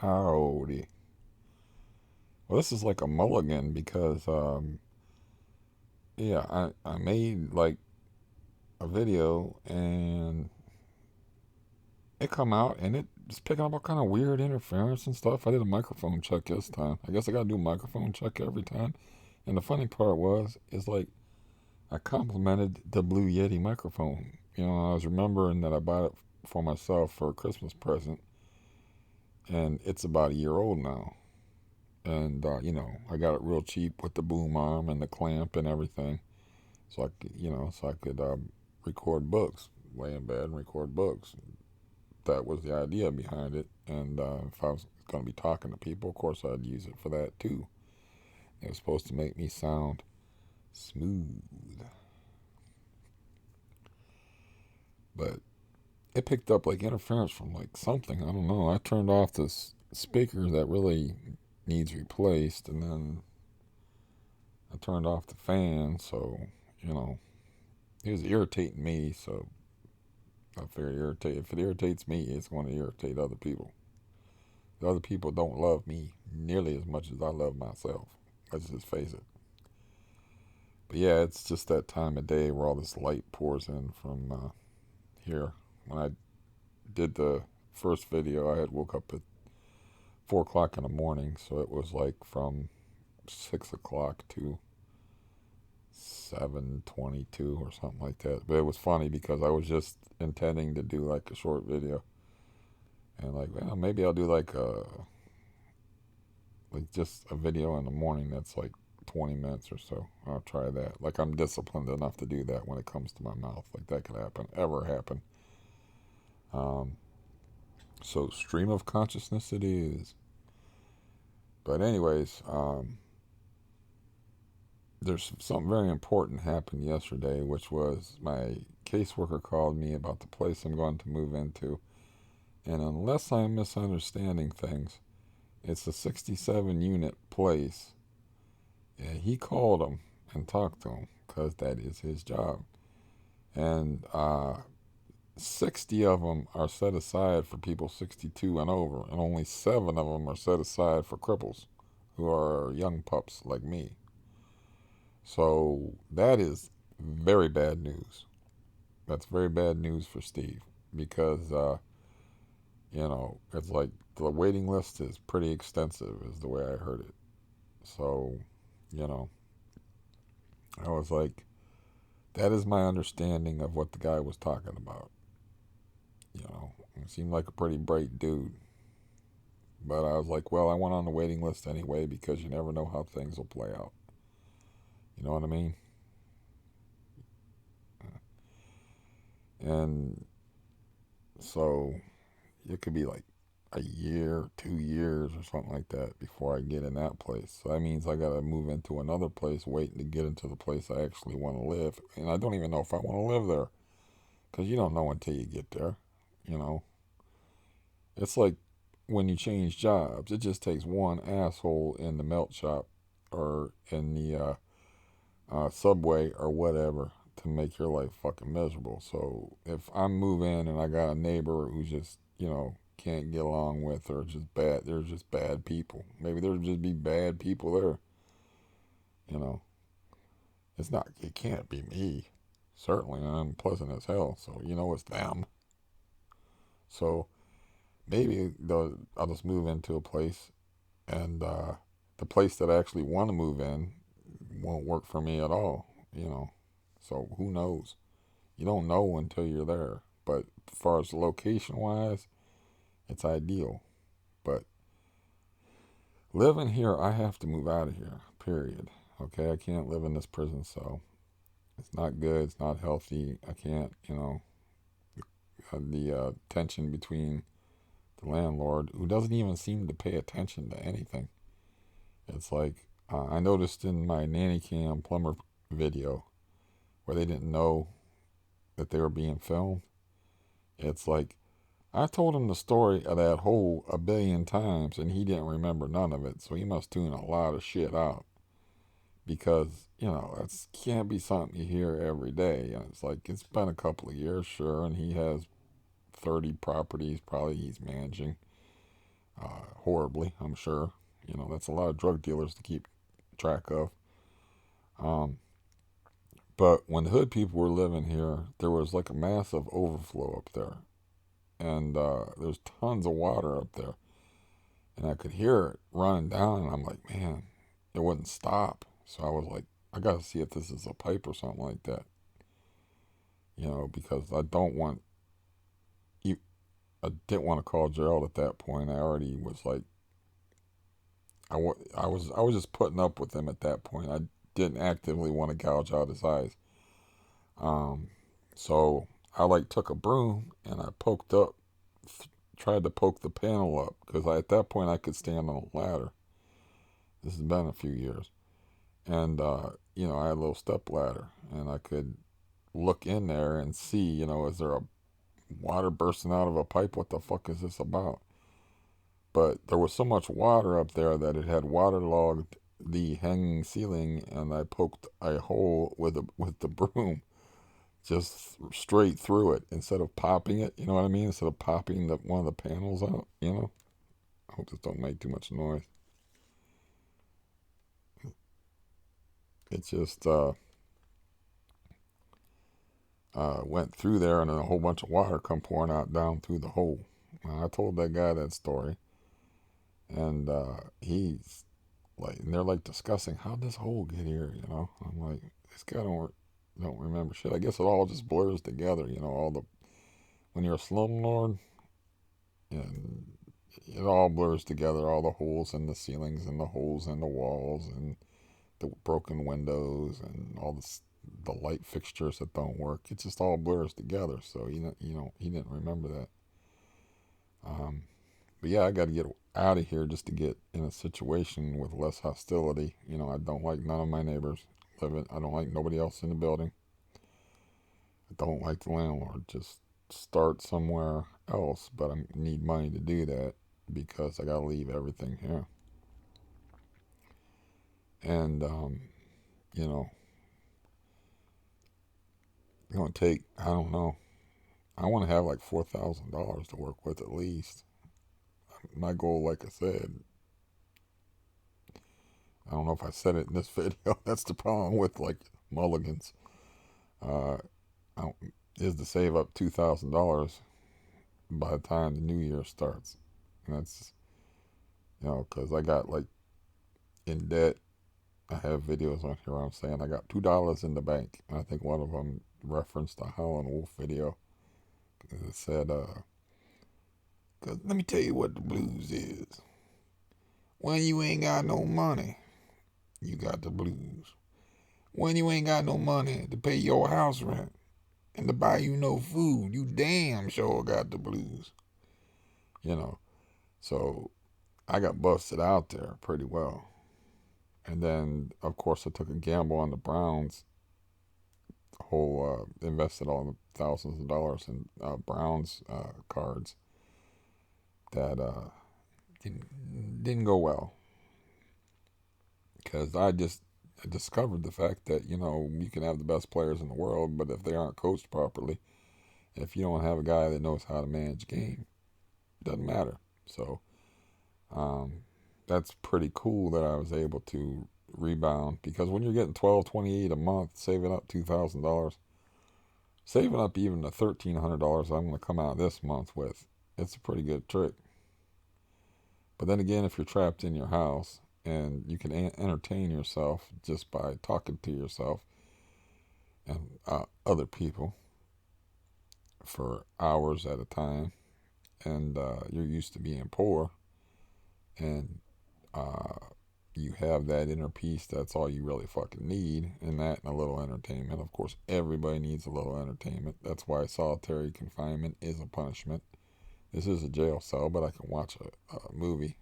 Howdy. Well, this is like a mulligan because, yeah, I made like a video and it come out and it's picking up all kind of weird interference and stuff. I did a microphone check this time. I guess I gotta do a microphone check every time. And the funny part is like I complimented the Blue Yeti microphone. I was remembering that I bought it for myself for a Christmas present, and it's about a year old now. And I got it real cheap with the boom arm and the clamp and everything, so I could record books, lay in bed and record books. That was the idea behind it. And if I was going to be talking to people, of course I'd use it for that too. It was supposed to make me sound smooth, but it picked up like interference from like something. I don't know. I turned off this speaker that really needs replaced, and then I turned off the fan, so you know it was irritating me. So I figure if it irritates me, it's going to irritate other people. The other people don't love me nearly as much as I love myself. Let's just face it. But yeah, it's just that time of day where all this light pours in from here. When I did the first video, I had woke up at 4 o'clock in the morning, so it was like from 6 o'clock to 7:22 or something like that. But it was funny because I was just intending to do like a short video, and like, well, maybe I'll do like just a video in the morning that's like 20 minutes or so. I'll try that. Like, I'm disciplined enough to do that when it comes to my mouth. Like, that could happen, ever happen. Um, so stream of consciousness it is. But anyways, there's something very important happened yesterday, which was my caseworker called me about the place I'm going to move into. And unless I'm misunderstanding things, it's a 67 unit place. Yeah, he called him and talked to him because that is his job. And 60 of them are set aside for people 62 and over, and only 7 of them are set aside for cripples who are young pups like me. So that is very bad news. That's very bad news for Steve because, it's like the waiting list is pretty extensive, is the way I heard it. So, you know, I was like, that is my understanding of what the guy was talking about. He seemed like a pretty bright dude. But I was like, well, I went on the waiting list anyway because you never know how things will play out. You know what I mean? And so it could be like a year, 2 years, or something like that before I get in that place. So that means I got to move into another place waiting to get into the place I actually want to live. And I don't even know if I want to live there because you don't know until you get there. You know, it's like when you change jobs, it just takes one asshole in the melt shop or in the subway or whatever to make your life fucking miserable. So if I move in and I got a neighbor who just, can't get along with or just bad, there's just bad people. Maybe there'll just be bad people there. You know, it can't be me. Certainly, I'm pleasant as hell. So, it's them. So maybe I'll just move into a place and the place that I actually want to move in won't work for me at all. So who knows? You don't know until you're there. But as far as location wise, it's ideal. But living here, I have to move out of here, period. Okay, I can't live in this prison cell. It's not good. It's not healthy. I can't, the tension between the landlord, who doesn't even seem to pay attention to anything. It's like, I noticed in my nanny cam plumber video where they didn't know that they were being filmed. It's like, I told him the story of that hole a billion times and he didn't remember none of it. So he must tune a lot of shit out because, that can't be something you hear every day. And it's like, it's been a couple of years, sure, and he has 30 properties probably he's managing. horribly, I'm sure. You know, that's a lot of drug dealers to keep track of. Um, but when the hood people were living here, there was like a massive overflow up there. And there's tons of water up there. And I could hear it running down. And I'm like, man, it wouldn't stop. So I was like, I got to see if this is a pipe or something like that. You know, because I don't want, I didn't want to call Gerald at that point. I already was like, I was just putting up with him at that point. I didn't actively want to gouge out his eyes. Um, so I like took a broom and I poked up, tried to poke the panel up because at that point I could stand on a ladder. This has been a few years, and you know, I had a little step ladder and I could look in there and see, you know, is there a water bursting out of a pipe? What the fuck is this about? But there was so much water up there that it had waterlogged the hanging ceiling, and I poked a hole with the broom just straight through it instead of popping it. You know what I mean? Instead of popping one of the panels out. You know. I hope this don't make too much noise. It just went through there, and then a whole bunch of water come pouring out down through the hole. I told that guy that story, and he's like, and they're like discussing how did this hole get here. You know, I'm like, this guy don't remember shit. I guess it all just blurs together. You know, all the when you're a slumlord, and it all blurs together. All the holes in the ceilings and the holes in the walls and the broken windows and all the light fixtures that don't work. It just all blurs together. So he didn't remember that. Um, but yeah, I got to get out of here just to get in a situation with less hostility. You know, I don't like none of my neighbors living. I don't like nobody else in the building. I don't like the landlord. Just start somewhere else, but I need money to do that because I got to leave everything here. And you know, it's gonna take, I don't know. I want to have like $4,000 to work with at least. My goal, like I said, I don't know if I said it in this video. That's the problem with like mulligans. Uh, is to save up $2,000 by the time the new year starts. And that's, you know, because I got like in debt. I have videos on here where I'm saying I got $2 in the bank. And I think one of them referenced a Howlin' Wolf video. It said, "Cause let me tell you what the blues is. When you ain't got no money, you got the blues. When you ain't got no money to pay your house rent and to buy you no food, you damn sure got the blues." You know, so I got busted out there pretty well. And then, of course, I took a gamble on the Browns. Invested all the thousands of dollars in Browns cards that didn't go well because I discovered the fact that, you know, you can have the best players in the world, but if they aren't coached properly, if you don't have a guy that knows how to manage game, it doesn't matter. So um, that's pretty cool that I was able to rebound, because when you're getting 12.28 a month, saving up $2,000, saving up even the $1,300 I'm going to come out this month with, it's a pretty good trick. But then again, if you're trapped in your house and you can entertain yourself just by talking to yourself and other people for hours at a time, and you're used to being poor, and uh, you have that inner peace, that's all you really fucking need, and that and a little entertainment. Of course, everybody needs a little entertainment. That's why solitary confinement is a punishment. This is a jail cell, but I can watch a movie,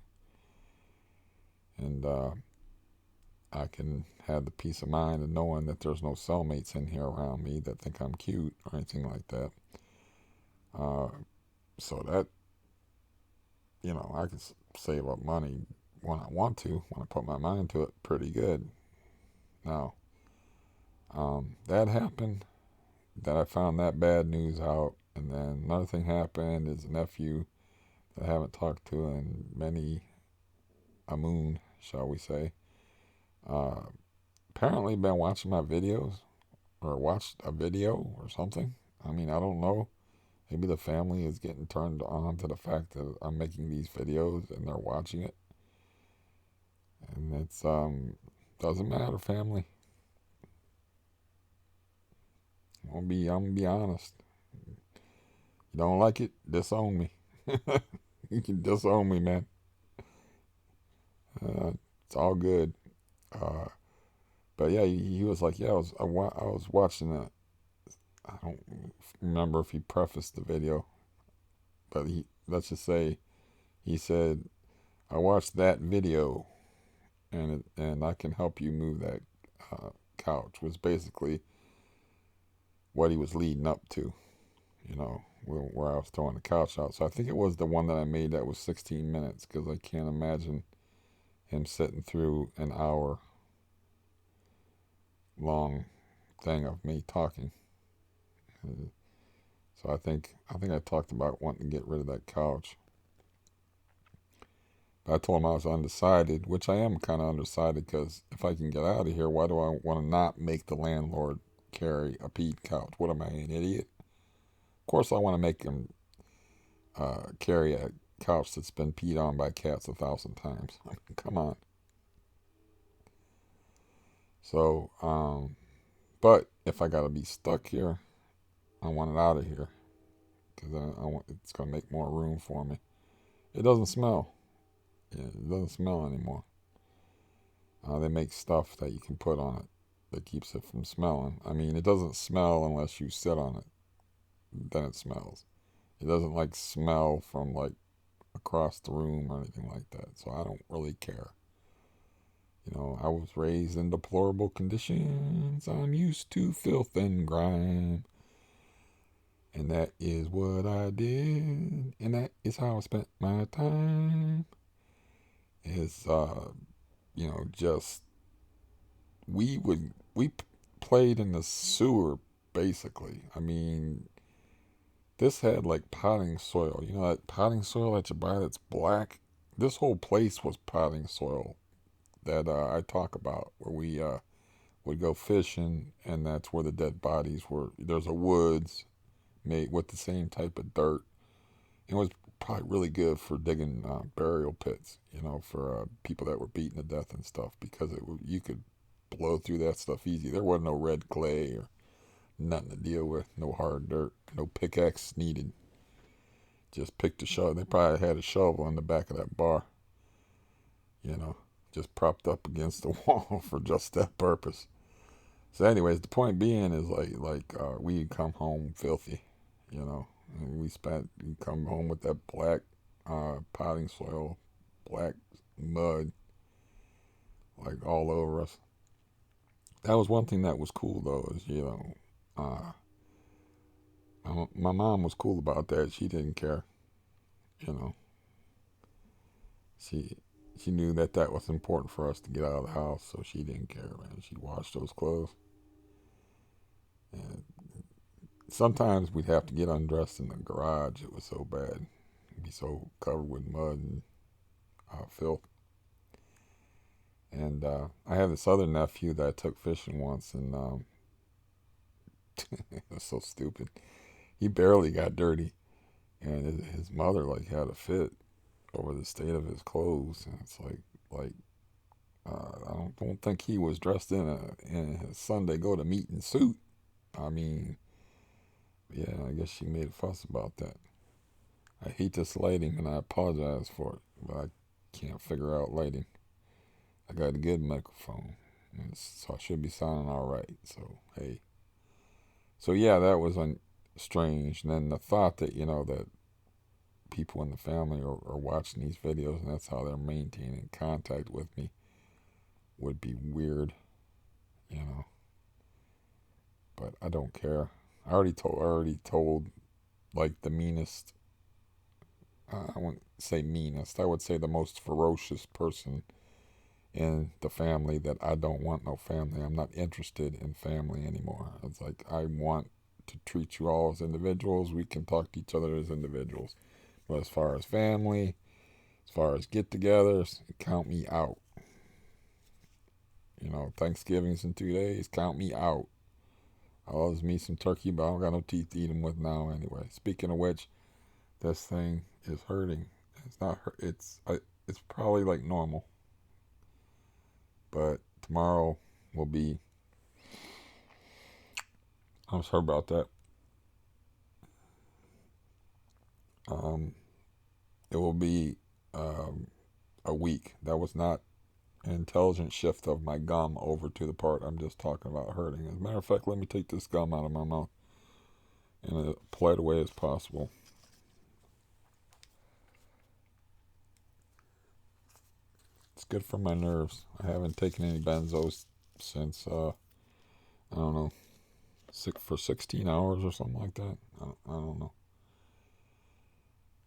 and I can have the peace of mind of knowing that there's no cellmates in here around me that think I'm cute or anything like that. Uh, so that, you know, I can save up money when I want to, when I put my mind to it, pretty good. Now, that happened, that I found that bad news out, and then another thing happened is a nephew that I haven't talked to in many a moon, shall we say. Uh, Apparently been watching my videos or watched a video or something. I mean, I don't know. Maybe the family is getting turned on to the fact that I'm making these videos and they're watching it. And it's doesn't matter, family. I'm gonna be honest. You don't like it, disown me. You can disown me, man. It's all good. Uh, but yeah, he was like, yeah, I was watching that. I don't remember if he prefaced the video, but he, let's just say, he said, I watched that video, and I can help you move that couch. Was basically what he was leading up to, where I was throwing the couch out. So I think it was the one that I made that was 16 minutes, because I can't imagine him sitting through an hour long thing of me talking. So I think I talked about wanting to get rid of that couch. But I told him I was undecided, which I am kind of undecided, because if I can get out of here, why do I want to not make the landlord carry a peed couch? What am I, an idiot? Of course I want to make him carry a couch that's been peed on by cats 1,000 times. I mean, come on. So, but if I gotta be stuck here, I want it out of here, because I want it's gonna make more room for me. It doesn't smell. Yeah, it doesn't smell anymore. They make stuff that you can put on it that keeps it from smelling. I mean, it doesn't smell unless you sit on it. Then it smells. It doesn't like smell from like across the room or anything like that. So I don't really care. I was raised in deplorable conditions. I'm used to filth and grime. And that is what I did. And that is how I spent my time. Is, just, we played in the sewer, basically. I mean, this had like potting soil. You know that potting soil that you buy that's black? This whole place was potting soil that I talk about, where we would go fishing, and that's where the dead bodies were. There's a woods made with the same type of dirt. It was probably really good for digging burial pits, for people that were beaten to death and stuff, because you could blow through that stuff easy. There wasn't no red clay or nothing to deal with, no hard dirt, no pickaxe needed. Just picked a shovel. They probably had a shovel in the back of that bar, you know, just propped up against the wall for just that purpose. So, anyways, the point being is we come home filthy, and we come home with that black potting soil, black mud, like all over us. That was one thing that was cool though, is my mom was cool about that. She didn't care, you know. She she knew that was important for us to get out of the house, so she didn't care, man. She washed those clothes, and sometimes we'd have to get undressed in the garage. It was so bad. It'd be so covered with mud and filth. And I had this other nephew that I took fishing once, and it was so stupid. He barely got dirty, and his mother like had a fit over the state of his clothes, and it's like I don't think he was dressed in his Sunday go to meeting suit. I mean, yeah, I guess she made a fuss about that. I hate this lighting, and I apologize for it, but I can't figure out lighting. I got a good microphone, so I should be sounding all right. So hey, so yeah, that was strange. And then the thought that that people in the family are watching these videos, and that's how they're maintaining contact with me, would be weird, you know. But I don't care. I already told like the meanest. I wouldn't say meanest. I would say the most ferocious person in the family that I don't want no family. I'm not interested in family anymore. It's like I want to treat you all as individuals. We can talk to each other as individuals. But as far as family, as far as get-togethers, count me out. Thanksgiving's in 2 days. Count me out. I'll just meet some turkey, but I don't got no teeth to eat them with now anyway. Speaking of which, this thing is hurting. It's not hurt. It's probably like normal, but tomorrow will be. I'm sorry about that. Um, it will be um, a week. That was not an intelligent shift of my gum over to the part I'm just talking about hurting. As a matter of fact, let me take this gum out of my mouth in as polite a way as possible. It's good for my nerves. I haven't taken any benzos since I don't know, for 16 hours or something like that. I don't know.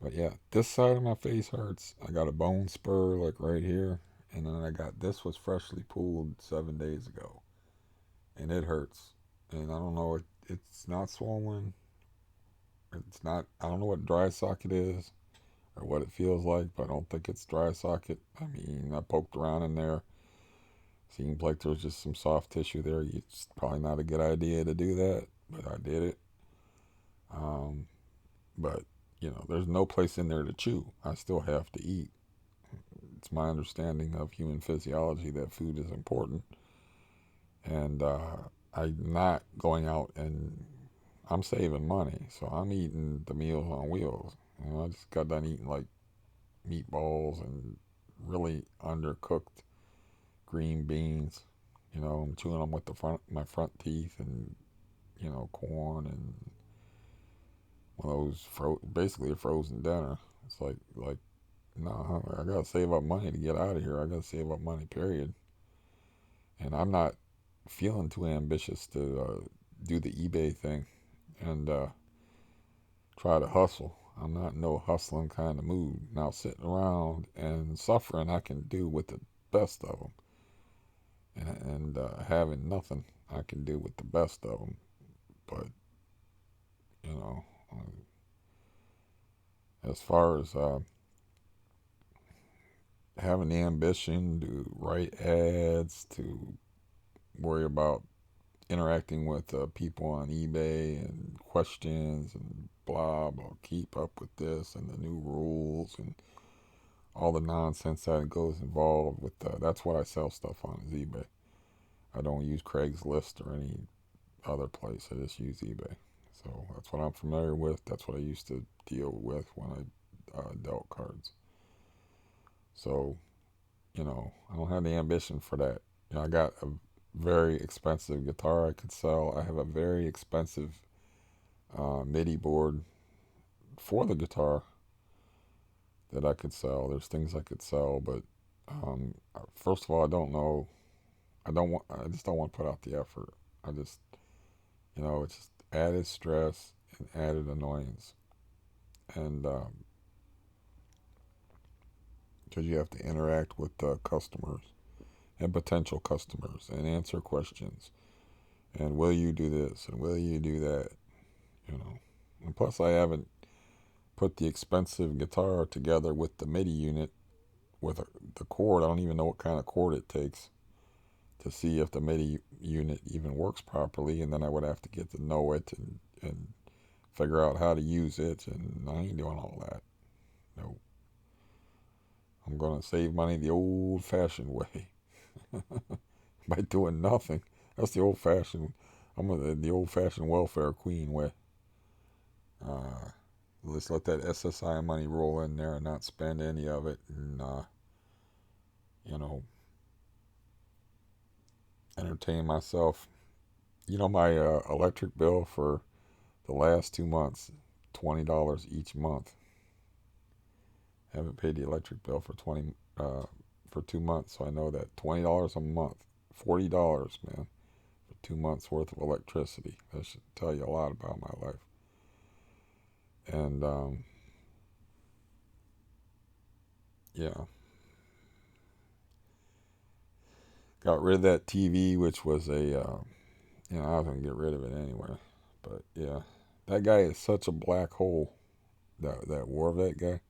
But yeah, this side of my face hurts. I got a bone spur like right here, and then I got this was freshly pulled 7 days ago, and it hurts. And I don't know, it's not swollen. It's not. I don't know what dry socket is or what it feels like, but I don't think it's dry socket. I mean, I poked around in there. Seemed like there was just some soft tissue there. It's probably not a good idea to do that, but I did it. Um, but there's no place in there to chew. I still have to eat. It's my understanding of human physiology that food is important, and I'm not going out and I'm saving money, so I'm eating the Meals on Wheels. I just got done eating like meatballs and really undercooked green beans. I'm chewing them with my front teeth, and corn and one of those basically a frozen dinner. It's like no, I gotta save up money to get out of here. I gotta save up money, period. And I'm not feeling too ambitious to do the eBay thing and try to hustle. I'm not in no hustling kind of mood. Now sitting around and suffering, I can do with the best of them, and having nothing, I can do with the best of them. But you know, as far as having the ambition to write ads, to worry about interacting with people on eBay and questions and blah blah, keep up with this and the new rules and all the nonsense that goes involved with that's what I sell stuff on is eBay. I don't use Craigslist or any other place. I just use eBay. So that's what I'm familiar with. That's what I used to deal with when I dealt cards. So I don't have the ambition for that. I got a very expensive guitar I could sell. I have a very expensive MIDI board for the guitar that I could sell. There's things I could sell, but first of all, I don't know. I don't want. I just don't want to put out the effort. I just, it's just added stress and added annoyance, and because you have to interact with customers and potential customers and answer questions, and will you do this and will you do that, and plus I haven't put the expensive guitar together with the MIDI unit with the cord. I don't even know what kind of cord it takes to see if the MIDI unit even works properly, and then I would have to get to know it and figure out how to use it, and I ain't doing all that. No, I'm gonna save money the old-fashioned way by doing nothing. That's the old-fashioned. The old-fashioned welfare queen way. Uh, let's let that SSI money roll in there and not spend any of it, and you know, entertain myself. My electric bill for the last 2 months, $20 each month. I haven't paid the electric bill for 2 months, so I know that $20 a month, $40, man, for 2 months worth of electricity. That should tell you a lot about my life. And yeah, got rid of that TV, which was I was gonna get rid of it anyway. But yeah, that guy is such a black hole. that war vet guy,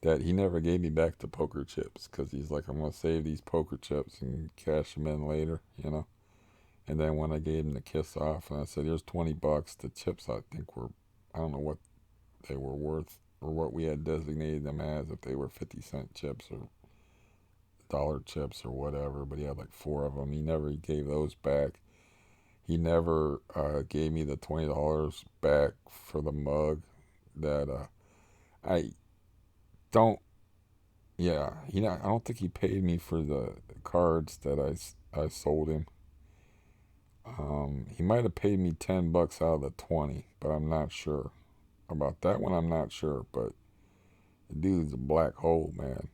that he never gave me back the poker chips because he's like, I'm gonna save these poker chips and cash them in later, you know. And then when I gave him the kiss off and I said, here's $20, the chips I think were, I don't know what they were worth or what we had designated them as, if they were 50-cent chips or dollar chips or whatever, but he had like four of them. He never gave those back. He never gave me the $20 back for the mug that I don't, yeah, I don't think he paid me for the cards that I sold him. He might have paid me $10 out of the 20, but I'm not sure about that one. I'm not sure, but the dude's a black hole, man.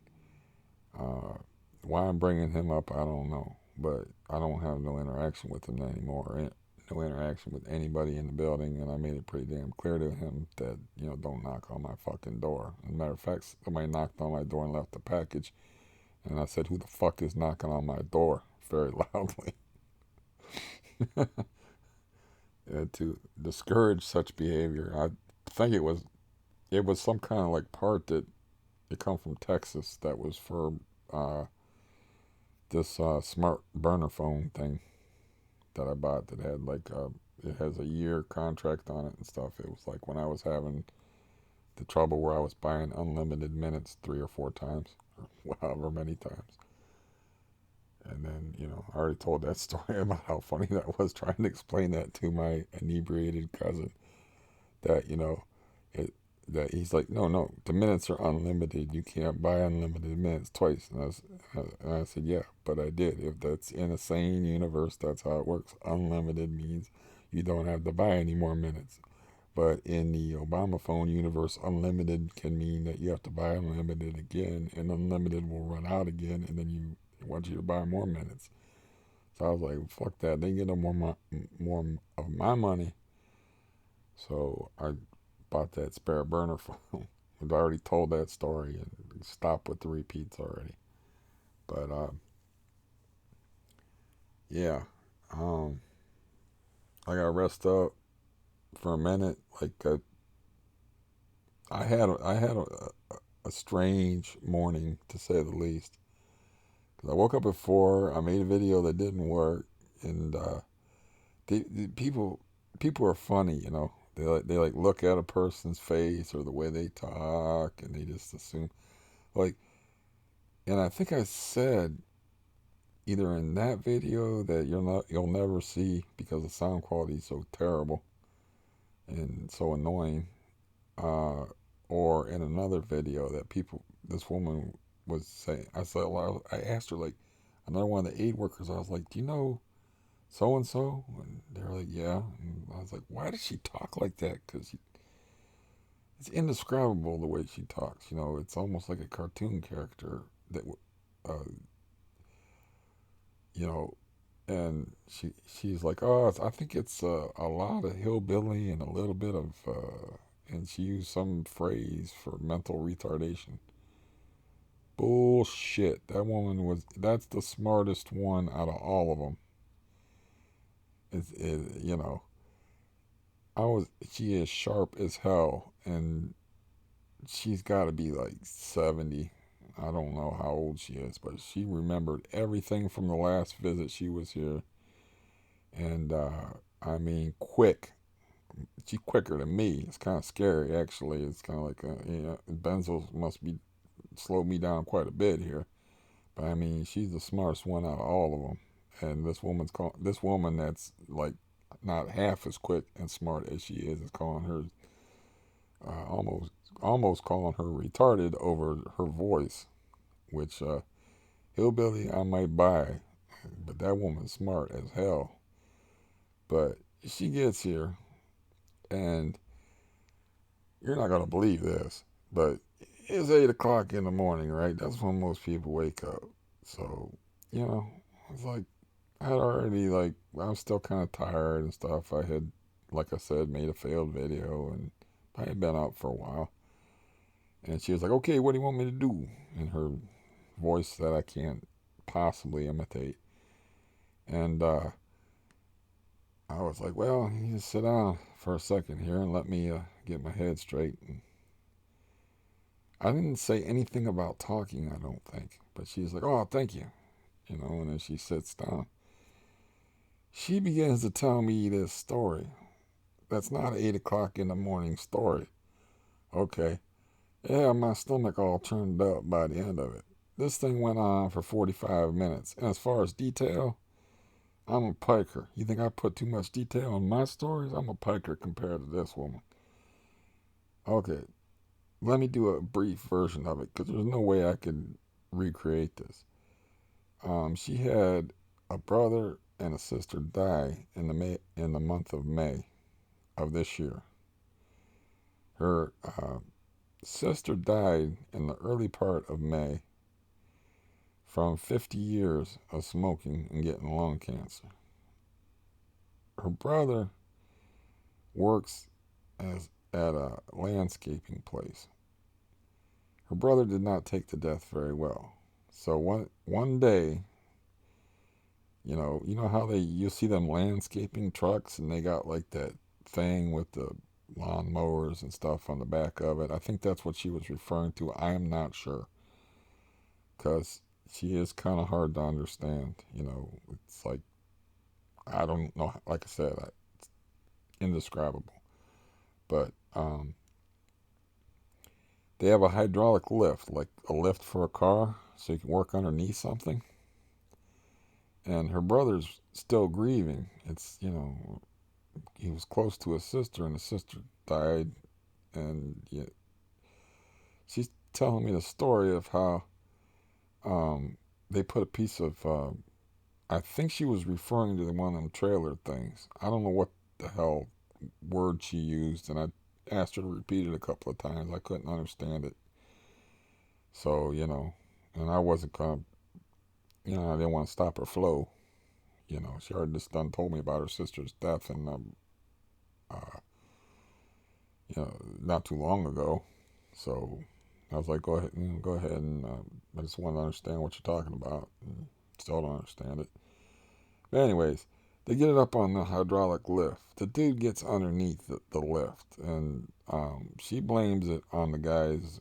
Uh, why I'm bringing him up, I don't know, but I don't have no interaction with him anymore. No interaction with anybody in the building, and I made it pretty damn clear to him that, don't knock on my fucking door. As a matter of fact, somebody knocked on my door and left a package, and I said, "Who the fuck is knocking on my door?" very loudly. To discourage such behavior. I think it was some kind of like part that it come from Texas that was for uh, this smart burner phone thing that I bought that had like it has a year contract on it and stuff. It was like when I was having the trouble where I was buying unlimited minutes 3 or 4 times, or however many times. And then, I already told that story about how funny that was trying to explain that to my inebriated cousin. That, it, that he's like, no, no, the minutes are unlimited. You can't buy unlimited minutes twice. And I said, yeah, but I did. If that's in a sane universe, that's how it works. Unlimited means you don't have to buy any more minutes. But in the Obama phone universe, unlimited can mean that you have to buy unlimited again, and unlimited will run out again, and then you want you to buy more minutes. So I was like, fuck that. They get no more of my money. So I bought that spare burner phone. I've already told that story and stopped with the repeats already. But yeah, um, I got rest up for a minute. Like I had a strange morning to say the least. Cause I woke up at 4. I made a video that didn't work, and the people are funny, They like look at a person's face or the way they talk, and they just assume like. And I think I said either in that video that you'll never see because the sound quality is so terrible and so annoying, uh, or in another video that this woman was saying. I asked her like another one of the aid workers. I was like, "Do you know so and so?" And they were like, "Yeah." And I was like, "Why does she talk like that?" Because it's indescribable the way she talks. It's almost like a cartoon character that, uh, you know, and she's like, "Oh, I think it's a lot of hillbilly and a little bit of," and she used some phrase for mental retardation. Bullshit. That's the smartest one out of all of them. She is sharp as hell, and she's got to be like 70. I don't know how old she is, but she remembered everything from the last visit she was here. And I mean, quick. She's quicker than me. It's kind of scary, actually. It's kind of like, benzos must be slowed me down quite a bit here. But I mean, she's the smartest one out of all of them. And this woman that's like not half as quick and smart as she is calling her almost calling her retarded over her voice, which hillbilly I might buy, but that woman's smart as hell. But she gets here, and you're not gonna believe this, but it's 8 o'clock in the morning, right? That's when most people wake up. So, it's like I had already I was still kind of tired and stuff. I had, like I said, made a failed video, and I had been out for a while. And she was like, "Okay, what do you want me to do?" In her voice that I can't possibly imitate. And I was like, "Well, you just sit down for a second here and let me get my head straight." And I didn't say anything about talking, I don't think. But she's like, oh, thank you. And then she sits down. She begins to tell me this story. That's not an 8 o'clock in the morning story. Okay. Yeah, my stomach all turned up by the end of it. This thing went on for 45 minutes. And as far as detail, I'm a piker. You think I put too much detail in my stories? I'm a piker compared to this woman. Okay, let me do a brief version of it because there's no way I could recreate this. She had a brother and a sister die in the month of May of this year. Her sister died in the early part of May from 50 years of smoking and getting lung cancer. Her brother works at a landscaping place. Her brother did not take the death very well. So one day, you know how you see them landscaping trucks and they got like that thing with the lawn mowers and stuff on the back of it. I think that's what she was referring to. I am not sure because she is kind of hard to understand. It's like I don't know. Like I said, it's indescribable. But they have a hydraulic lift, like a lift for a car, so you can work underneath something. And her brother's still grieving. He was close to his sister, and his sister died. And she's telling me the story of how they put a piece of, I think she was referring to the one of them trailer things. I don't know what the hell word she used, and I asked her to repeat it a couple of times. I couldn't understand it. So, and I wasn't going to, I didn't want to stop her flow. She already just done told me about her sister's death, and uh, not too long ago. So I was like, go ahead, and I just want to understand what you're talking about. And still don't understand it. But anyways, they get it up on the hydraulic lift. The dude gets underneath the lift, and she blames it on the guy's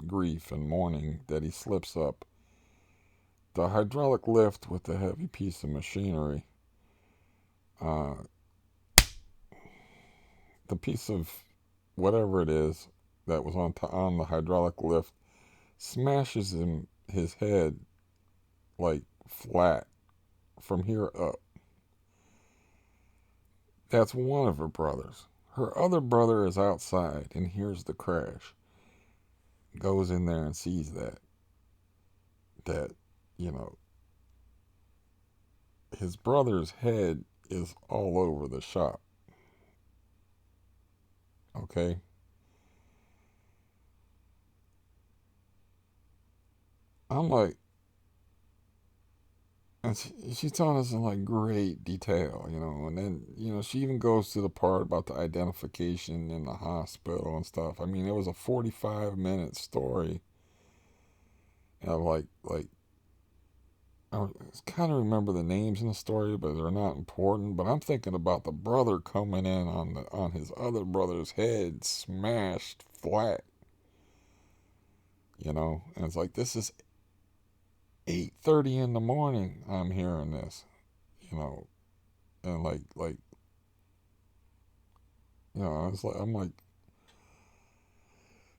grief and mourning that he slips up. The hydraulic lift with the heavy piece of machinery, uh, the piece of whatever it is that was on the hydraulic lift smashes his head like flat from here up. That's one of her brothers. Her other brother is outside and hears the crash. Goes in there and sees that you know his brother's head is all over the shop. Okay, I'm like, and she's telling us in like great detail, and then she even goes to the part about the identification in the hospital and stuff. I mean, it was a 45-minute story, and I'm like I kind of remember the names in the story, but they're not important. But I'm thinking about the brother coming in on his other brother's head, smashed flat, and it's like this is 8:30 in the morning. I'm hearing this, you know, and it's like I'm like,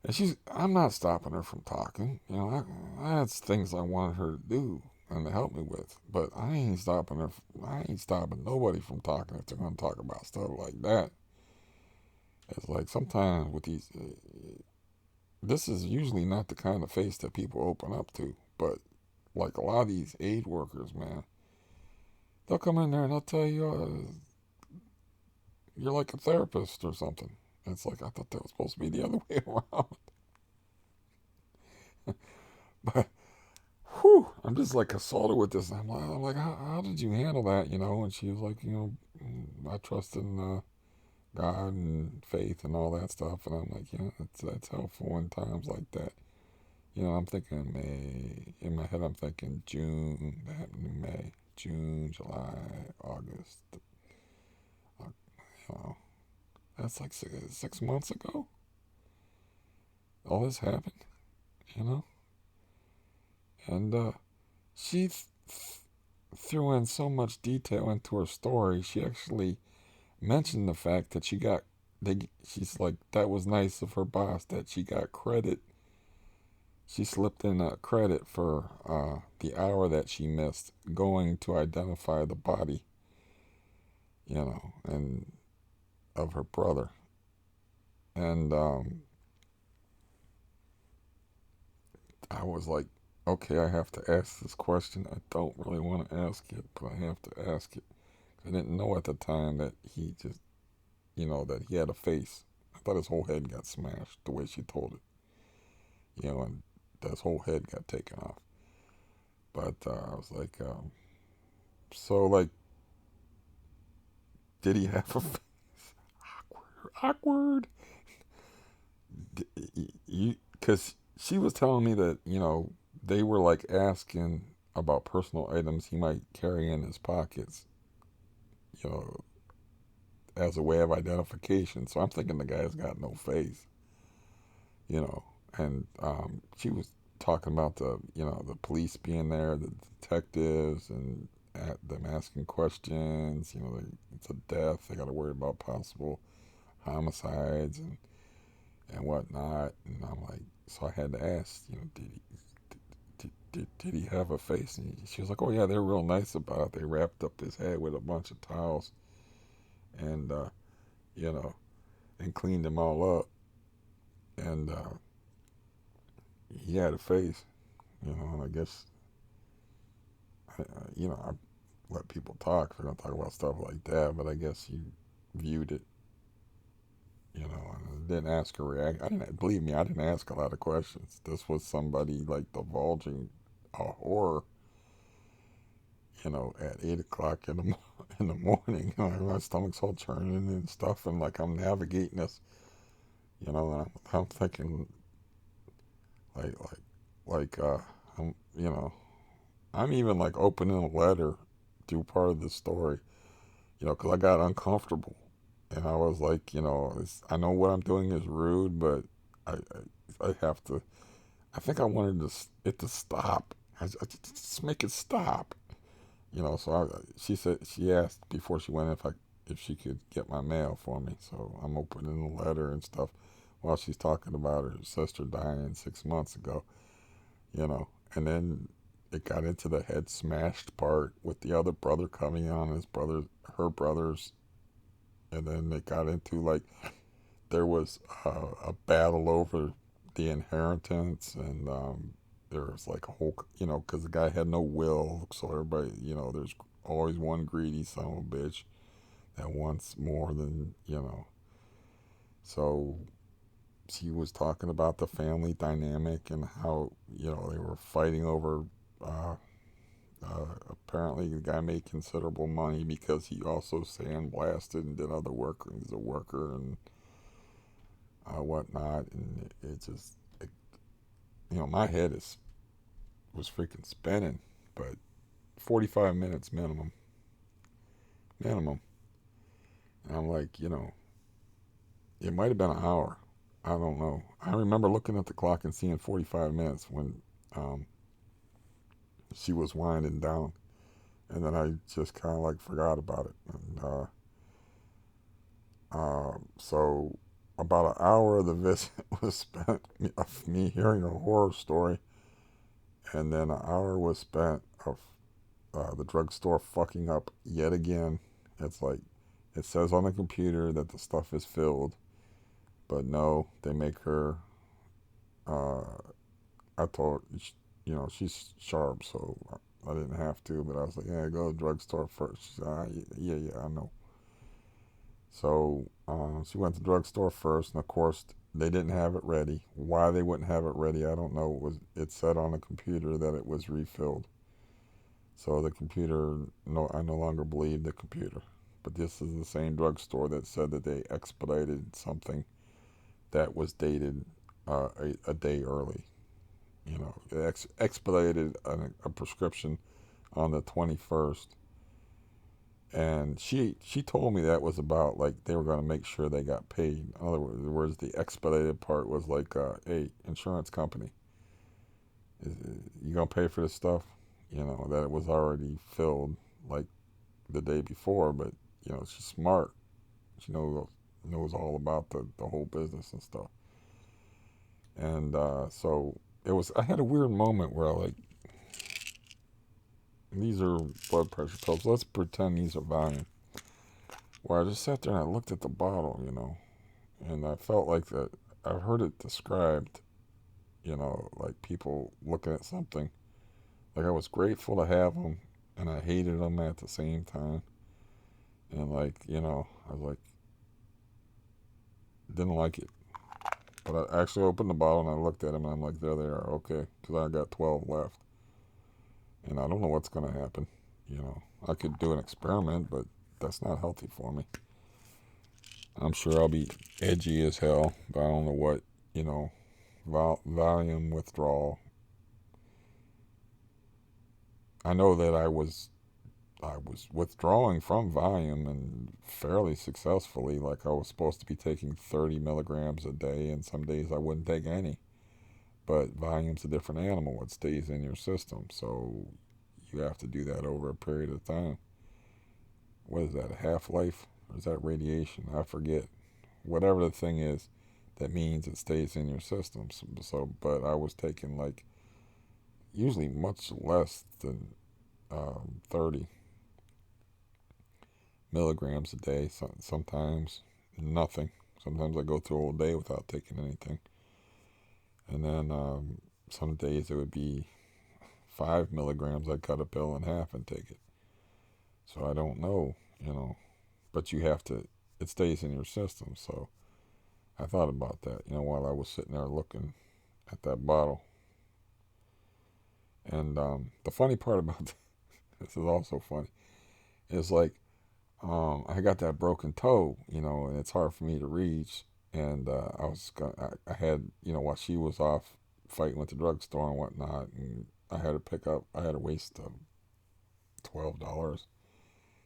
and I'm not stopping her from talking. I had things I wanted her to do and to help me with, but I ain't stopping her. I ain't stopping nobody from talking if they're going to talk about stuff like that. It's like sometimes with these, this is usually not the kind of face that people open up to, but like a lot of these aid workers, man, they'll come in there and they'll tell you you're like a therapist or something. And it's like I thought that was supposed to be the other way around, but whew, I'm just like assaulted with this. I'm like, how did you handle that? And she was like, I trust in God and faith and all that stuff. And I'm like, that's helpful in times like that. I'm thinking May. In my head, I'm thinking June. That happened in May, June, July, August. You know, that's like 6 months ago. all this happened, you know? And she threw in so much detail into her story. She actually mentioned the fact that she's like, that was nice of her boss that she got credit. She slipped in a credit for the hour that she missed going to identify the body, and of her brother. And I was like, okay, I have to ask this question. I don't really want to ask it, but I have to ask it. I didn't know at the time that he just, that he had a face. I thought his whole head got smashed the way she told it, and that his whole head got taken off. But I was like, so, like, did he have a face? Awkward. Because she was telling me that, they were like asking about personal items he might carry in his pockets, you know, as a way of identification. So I'm thinking the guy's got no face, you know. And she was talking about the police being there, the detectives, and at them asking questions. It's a death. They got to worry about possible homicides and whatnot. And I'm like, so I had to ask, did he have a face? And she was like, oh yeah, they're real nice about it. They wrapped up his head with a bunch of towels and you know and cleaned him all up. And he had a face, and I guess I let people talk if they're gonna talk about stuff like that. But I guess he viewed it, and didn't ask her react. I didn't believe me. I didn't ask a lot of questions. This was somebody like divulging a horror, at 8 o'clock in the morning. My stomach's all churning and stuff, and like I'm navigating this, and I'm thinking like I'm I'm even like opening a letter through part of the story, because I got uncomfortable, and I was like, I know what I'm doing is rude, but I I have to. I think I wanted it to stop. I just make it stop. So she asked before she went if she could get my mail for me. So I'm opening the letter and stuff while she's talking about her sister dying 6 months ago. And then it got into the head smashed part with the other brother coming on her brothers, and then it got into like there was a battle over the inheritance, and there was like a whole, because the guy had no will, so everybody, there's always one greedy son of a bitch that wants more than, So she was talking about the family dynamic and how, they were fighting over. Uh, Apparently, the guy made considerable money because he also sandblasted and did other work. He's a worker and whatnot, and my head was freaking spinning. But 45 minutes minimum. And I'm like, it might have been an hour. I don't know. I remember looking at the clock and seeing 45 minutes when um, she was winding down, and then I just kind of like forgot about it. And so about an hour of the visit was spent of me hearing a horror story, and then an hour was spent of the drugstore fucking up yet again. It's like it says on the computer that the stuff is filled, but no, they make her. Uh, I told she's sharp, so I didn't have to, but I was like, yeah, go to the drugstore first. She said, yeah, I know. So she went to the drugstore first, and of course they didn't have it ready. Why they wouldn't have it ready, I don't know. It said on the computer that it was refilled. So the computer, no, I no longer believe the computer. But this is the same drugstore that said that they expedited something that was dated a day early. They expedited a prescription on the 21st, And she told me that was about like they were going to make sure they got paid. In other words, the expedited part was like, hey, insurance company, you gonna pay for this stuff? You know that it was already filled like the day before, but she's smart. She knows all about the whole business and stuff. And so it was. I had a weird moment where I like these are blood pressure pills. Let's pretend these are Valium. Where I just sat there and I looked at the bottle, and I felt like that. I've heard it described, like people looking at something. Like I was grateful to have them, and I hated them at the same time. And like, I was like, didn't like it. But I actually opened the bottle and I looked at them and I'm like, there they are, okay, because I got 12 left, and I don't know what's gonna happen. I could do an experiment, but that's not healthy for me. I'm sure I'll be edgy as hell, but I don't know what, you know, volume withdrawal. I know that I was withdrawing from Valium and fairly successfully. Like I was supposed to be taking 30 milligrams a day, and some days I wouldn't take any. But Valium's a different animal; it stays in your system, so you have to do that over a period of time. What is that? A half life, or is that radiation? I forget. Whatever the thing is, that means it stays in your system. But I was taking like usually much less than 30 milligrams a day. Sometimes nothing. Sometimes I go through a whole day without taking anything. And then some days it would be 5 milligrams. I'd cut a pill in half and take it. So I don't know. But you have to, it stays in your system. So I thought about that, while I was sitting there looking at that bottle. And the funny part about this is also funny. Is like I got that broken toe, and it's hard for me to reach. And I had, while she was off fighting with the drugstore and whatnot, and I had to waste $12.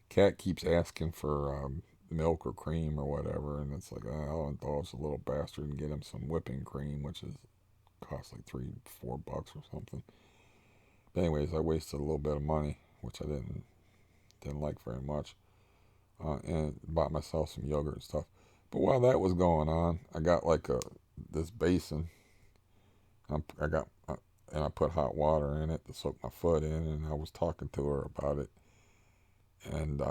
Cat keeps asking for milk or cream or whatever, and it's like I'll indulge the little bastard and get him some whipping cream, which is costs like $3-4 or something. But anyways, I wasted a little bit of money, which I didn't like very much, and bought myself some yogurt and stuff. But while that was going on, I got like this basin. I got and I put hot water in it to soak my foot in, and I was talking to her about it, and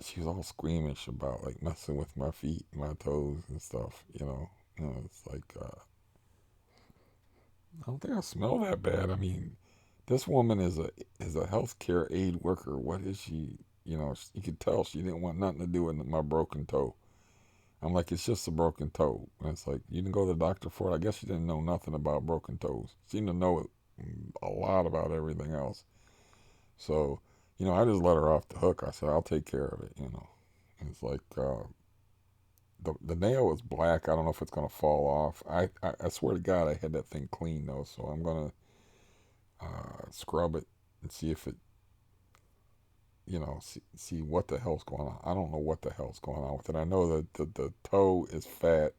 she was all squeamish about like messing with my feet, my toes, and stuff. It's like I don't think I smell that bad. I mean, this woman is a healthcare aid worker. What is she? You could tell she didn't want nothing to do with my broken toe. I'm like, it's just a broken toe. And it's like, you didn't go to the doctor for it. I guess she didn't know nothing about broken toes. She seemed to know a lot about everything else. So, I just let her off the hook. I said, I'll take care of it. And it's like, the nail is black. I don't know if it's going to fall off. I swear to God, I had that thing clean, though. So I'm going to scrub it and see if it, see what the hell's going on. I don't know what the hell's going on with it. I know that the toe is fat.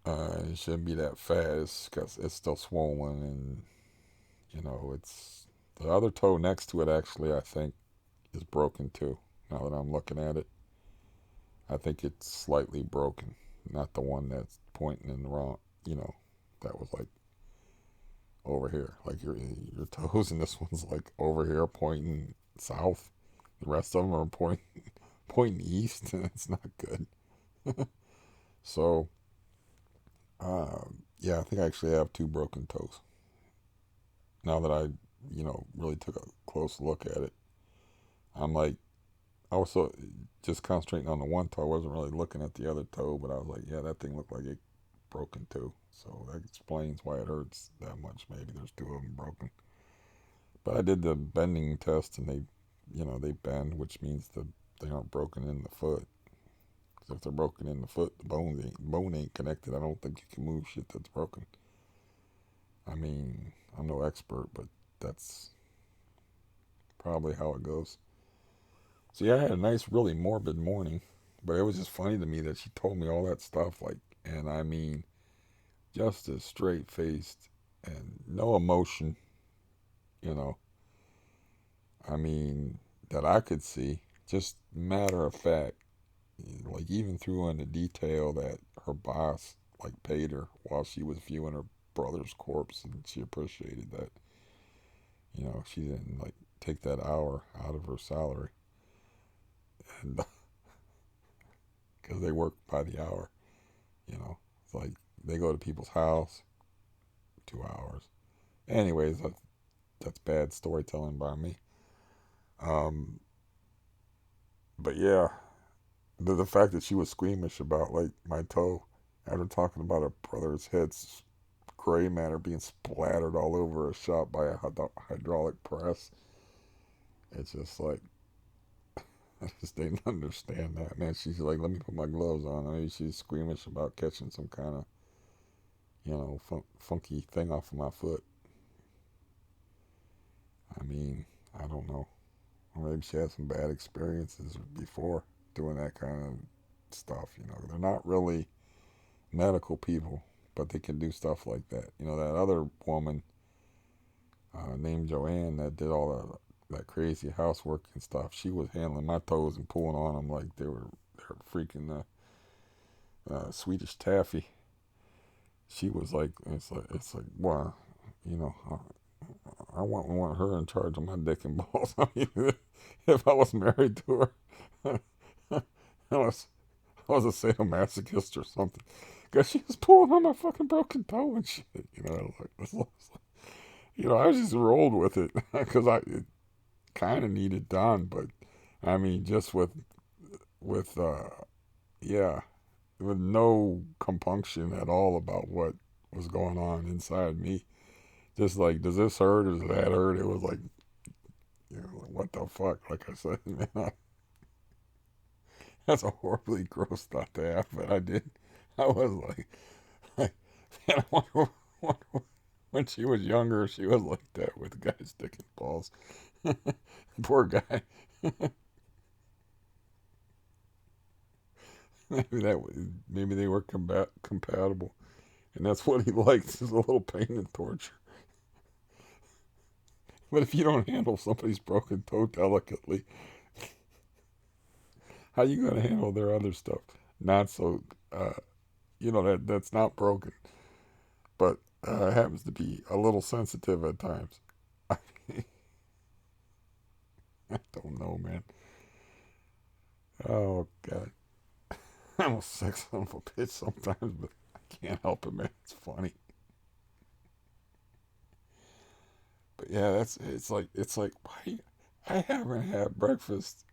It shouldn't be that fat. It's still swollen, and it's the other toe next to it. Actually, I think is broken too. Now that I'm looking at it, I think it's slightly broken. Not the one that's pointing in the wrong. That was like over here, like your toes, and this one's like over here pointing south. The rest of them are pointing east, and it's not good. So, yeah, I think I actually have two broken toes. Now that I, really took a close look at it, I'm like, I was just concentrating on the one toe. I wasn't really looking at the other toe, but I was like, yeah, that thing looked like it broken too. So that explains why it hurts that much. Maybe there's two of them broken. But I did the bending test, and they bend, which means that they aren't broken in the foot. Because if they're broken in the foot, the bone ain't connected. I don't think you can move shit that's broken. I mean, I'm no expert, but that's probably how it goes. So yeah, I had a nice, really morbid morning, but it was just funny to me that she told me all that stuff, like, and I mean, just as straight faced and no emotion, you know. I mean, that I could see, just matter of fact, like even threw in the detail that her boss like paid her while she was viewing her brother's corpse, and she appreciated that. She didn't like take that hour out of her salary, and because they work by the hour, it's like they go to people's house 2 hours. Anyways, that's bad storytelling by me. Um, but yeah, the fact that she was squeamish about like my toe after talking about her brother's head's gray matter being splattered all over a shop by a hydraulic press. It's just like I just didn't understand that, man. She's like, let me put my gloves on. I mean, she's squeamish about catching some kind of funky thing off of my foot. I mean, I don't know. Or maybe she had some bad experiences before doing that kind of stuff. They're not really medical people, but they can do stuff like that. That other woman named Joanne that did all that crazy housework and stuff. She was handling my toes and pulling on them like they're freaking Swedish taffy. She was like, it's like, wow, you know, I want her in charge of my dick and balls. I mean, if I was married to her, I was I was a sadomasochist or something. Cause she was pulling on my fucking broken toe and shit. I just rolled with it because it kind of needed done, but I mean, just with yeah, with no compunction at all about what was going on inside me. Just like, does this hurt or does that hurt? It was like, what the fuck? Like I said, man, that's a horribly gross thought to have, but I did. I was like man, I wonder when she was younger, she was like that with guys sticking balls. Poor guy. Maybe they were compatible, and that's what he likes is a little pain and torture. But if you don't handle somebody's broken toe delicately, how you gonna handle their other stuff? Not so, uh, that's not broken, but happens to be a little sensitive at times. I don't know, man. Oh God, I'm a sex son of a bitch sometimes, but I can't help it, man. It's funny. But yeah, it's like why I haven't had breakfast.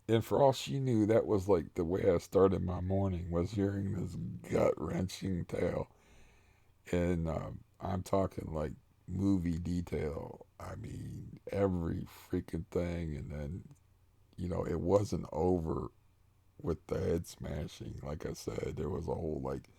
And for all she knew, that was like the way I started my morning was hearing this gut wrenching tale, and I'm talking like movie detail. I mean, every freaking thing, and then it wasn't over with the head smashing. Like I said, there was a whole like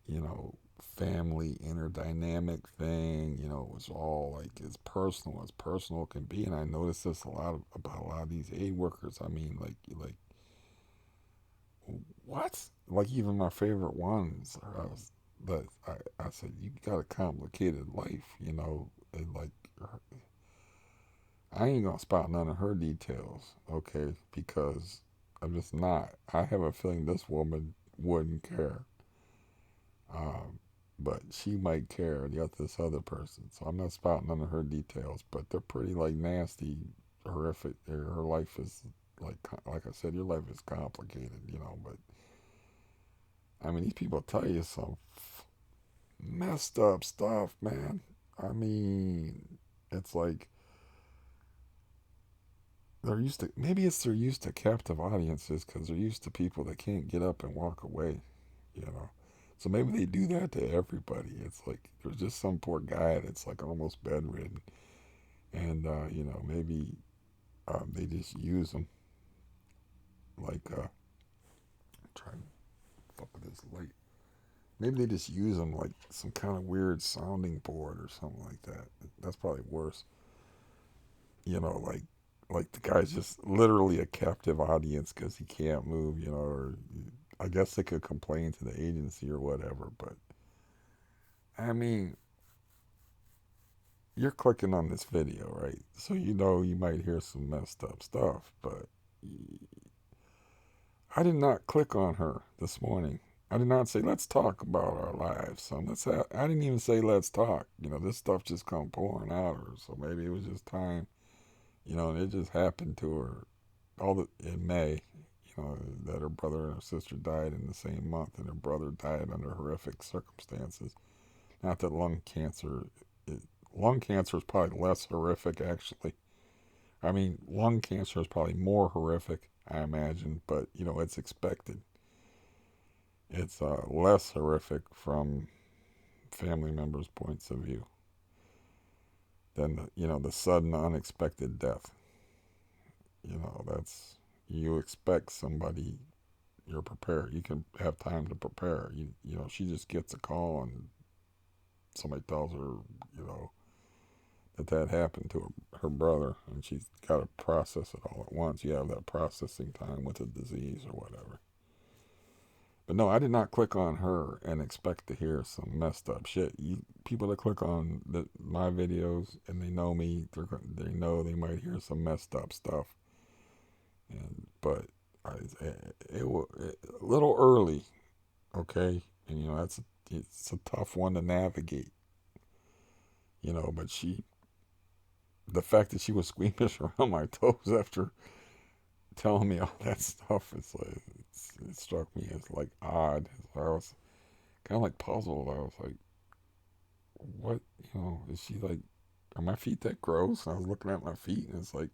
you know, family inner dynamic thing. It was all like as personal can be. And I noticed this about a lot of these aid workers. I mean, like what? Like even my favorite ones. I said you got a complicated life, and like I ain't gonna spout none of her details, okay? Because I'm just not. I have a feeling this woman wouldn't care. Um, but she might care this other person. So I'm not spouting none of her details, but they're pretty like nasty, horrific. Her life is like I said, your life is complicated, But I mean, these people tell you some messed up stuff, man. I mean, it's like they're used to. Maybe they're used to captive audiences because they're used to people that can't get up and walk away, you know. So maybe they do that to everybody. It's like there's just some poor guy that's like almost bedridden, and maybe they just use him like trying to fuck with this light. Maybe they just use him like some kind of weird sounding board or something like that. That's probably worse. like the guy's just literally a captive audience because he can't move, or I guess they could complain to the agency or whatever. But I mean, you're clicking on this video, right? So you might hear some messed up stuff, but I did not click on her this morning. I did not say let's talk about our lives. I didn't even say let's talk. This stuff just come pouring out of her. So maybe it was just time. And it just happened to her in May. That her brother and her sister died in the same month, and her brother died under horrific circumstances. Not that lung cancer is probably less horrific, actually. I mean, lung cancer is probably more horrific, I imagine, but it's expected. It's less horrific from family members' points of view than the sudden unexpected death. That's you expect somebody, you're prepared. You can have time to prepare. She just gets a call and somebody tells her, you know, that happened to her brother, and she's got to process it all at once. You have that processing time with a disease or whatever. But no, I did not click on her and expect to hear some messed up shit. People that click on my videos and they know me, they know they might hear some messed up stuff. But it was a little early, okay, and it's a tough one to navigate, But the fact that she was squeamish around my toes after telling me all that stuff, it struck me as like odd. So I was kind of like puzzled. I was like, what, is she like, are my feet that gross? And I was looking at my feet and it's like,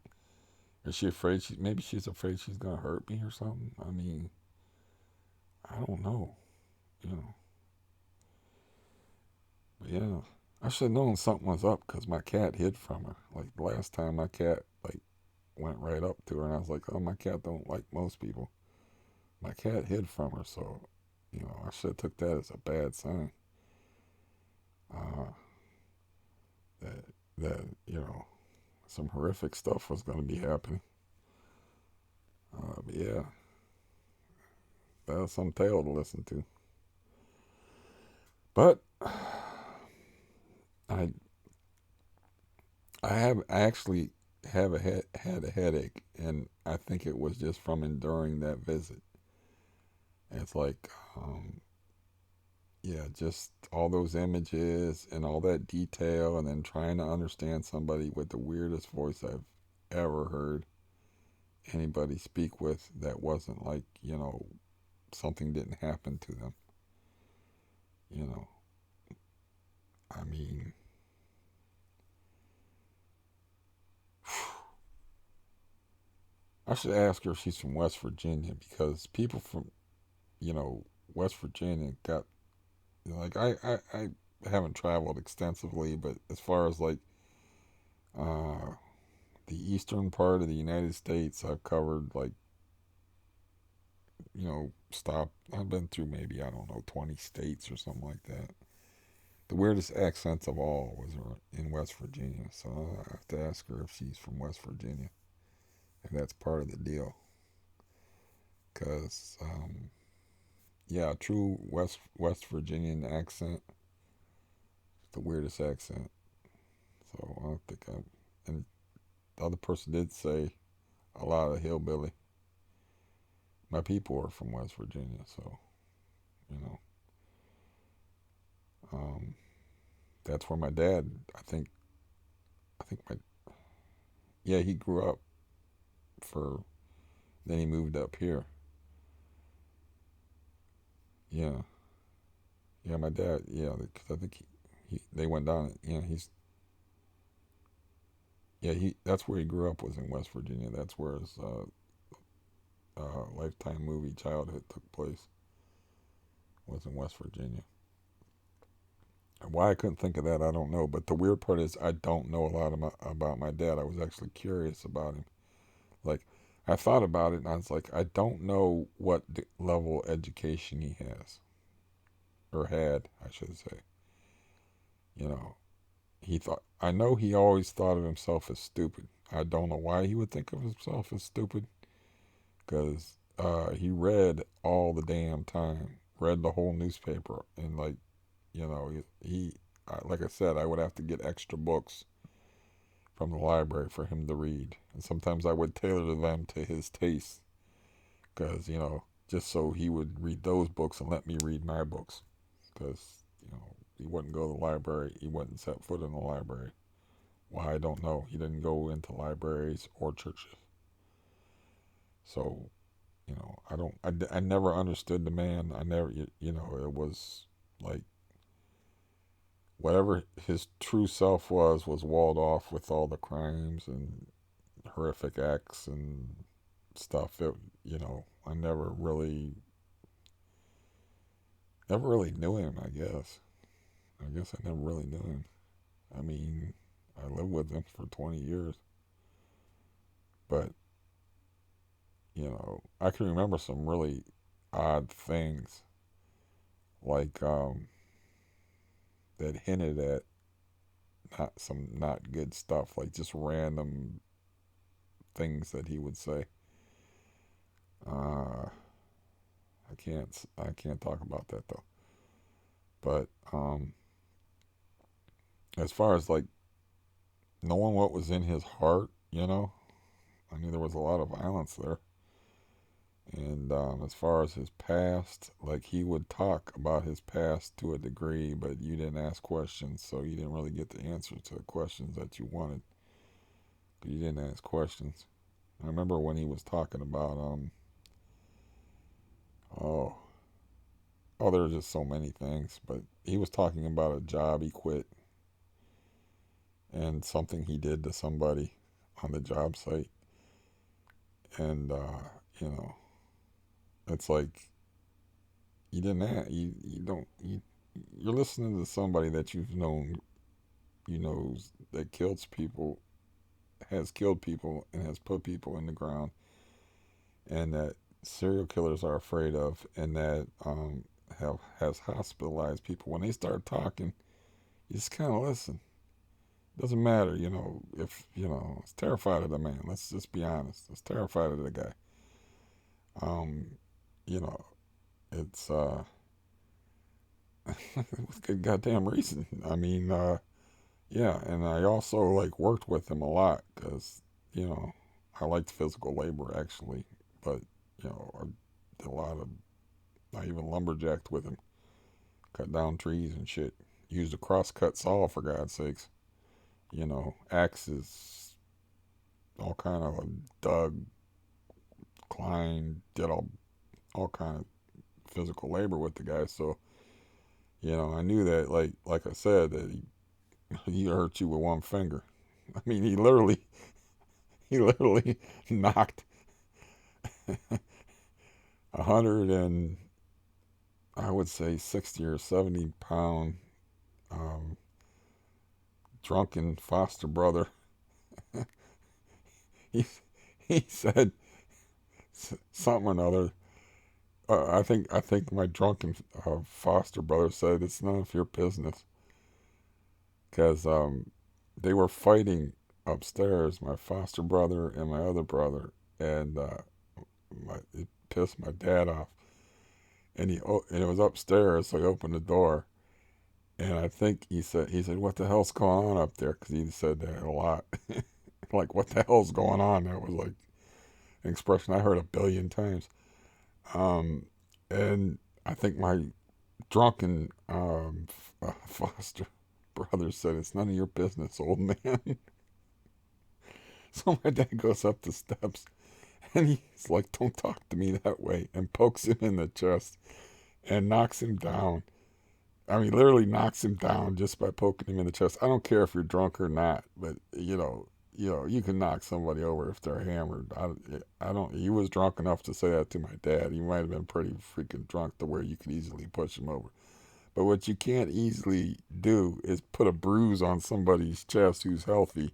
is she afraid maybe she's afraid she's going to hurt me or something? I mean, I don't know, you know. But yeah, I should have known something was up because my cat hid from her. Like the last time my cat like went right up to her and I was like, oh, my cat don't like most people. My cat hid from her, so, I should have took that as a bad sign. Uh, that, that, some horrific stuff was going to be happening. But yeah, that was some tale to listen to. But I I actually had a headache, and I think it was just from enduring that visit. It's like, yeah, just all those images and all that detail, and then trying to understand somebody with the weirdest voice I've ever heard anybody speak with that wasn't like, something didn't happen to them. You know, I mean, I should ask her if she's from West Virginia because people from, West Virginia got, like, I haven't traveled extensively, but as far as like, uh, the eastern part of the United States, I've covered like, stop. I've been through maybe, I don't know, 20 states or something like that. The weirdest accents of all was in West Virginia, so I have to ask her if she's from West Virginia, if that's part of the deal. Cause yeah, true West Virginian accent, the weirdest accent. So I don't think I'm. And the other person did say a lot of hillbilly. My people are from West Virginia, so you know, um, that's where my dad. I think my yeah, he grew up for. Then he moved up here. Yeah, yeah, my dad. Yeah, because I think they went down. Yeah, he that's where he grew up was in West Virginia. That's where his Lifetime movie childhood took place was in West Virginia. Why I couldn't think of that, I don't know. But the weird part is I don't know a lot about my dad. I was actually curious about him. Like, I thought about it and I was like, I don't know what level education he has or had, I should say. You know, I know he always thought of himself as stupid. I don't know why he would think of himself as stupid, because he read all the damn time, read the whole newspaper, and like, like I said, I would have to get extra books from the library for him to read, and sometimes I would tailor them to his taste, because just so he would read those books and let me read my books, because he wouldn't go to the library, he wouldn't set foot in the library. Why, I don't know. He didn't go into libraries or churches. So, I don't, I never understood the man. I never, it was like whatever his true self was walled off with all the crimes and horrific acts and stuff. I never really knew him, I guess. I guess I never really knew him. I mean, I lived with him for 20 years, but I can remember some really odd things, like that hinted at not good stuff, like just random things that he would say. Uh, I can't talk about that though. But as far as like knowing what was in his heart, I knew there was a lot of violence there. And as far as his past, like he would talk about his past to a degree, but you didn't ask questions, so you didn't really get the answer to the questions that you wanted. But you didn't ask questions. I remember when he was talking about oh there were just so many things, but he was talking about a job he quit and something he did to somebody on the job site, and you know it's like you didn't ask, you don't you're listening to somebody that you've known, that kills people, has killed people, and has put people in the ground, and that serial killers are afraid of, and that has hospitalized people. When they start talking, you just kind of listen. Doesn't matter, if it's terrified of the man. Let's just be honest. It's terrified of the guy. Um, you know, it's with good goddamn reason. I mean, yeah, and I also like worked with him a lot because you know I liked physical labor actually, but I did a lot of, I even lumberjacked with him, cut down trees and shit. Used a crosscut saw for God's sakes. Axes, all kind of dug, climbed, did all kind of physical labor with the guy. So I knew that like I said that he hurt you with one finger. I mean, he literally knocked 100 and I would say 60 or 70 pound um, drunken foster brother. he he said something or another. I think my drunken foster brother said it's none of your business because they were fighting upstairs, my foster brother and my other brother, and it pissed my dad off. And it was upstairs, so he opened the door, and I think he said what the hell's going on up there, because he said that a lot. Like, what the hell's going on? That was like an expression I heard a billion times. Um, and I think my drunken foster brother said, it's none of your business, old man. So my dad goes up the steps and he's like, don't talk to me that way, and pokes him in the chest and knocks him down. I mean, literally knocks him down just by poking him in the chest. I don't care if you're drunk or not, but you can knock somebody over if they're hammered. I don't. He was drunk enough to say that to my dad. He might have been pretty freaking drunk to where you could easily push him over. But what you can't easily do is put a bruise on somebody's chest who's healthy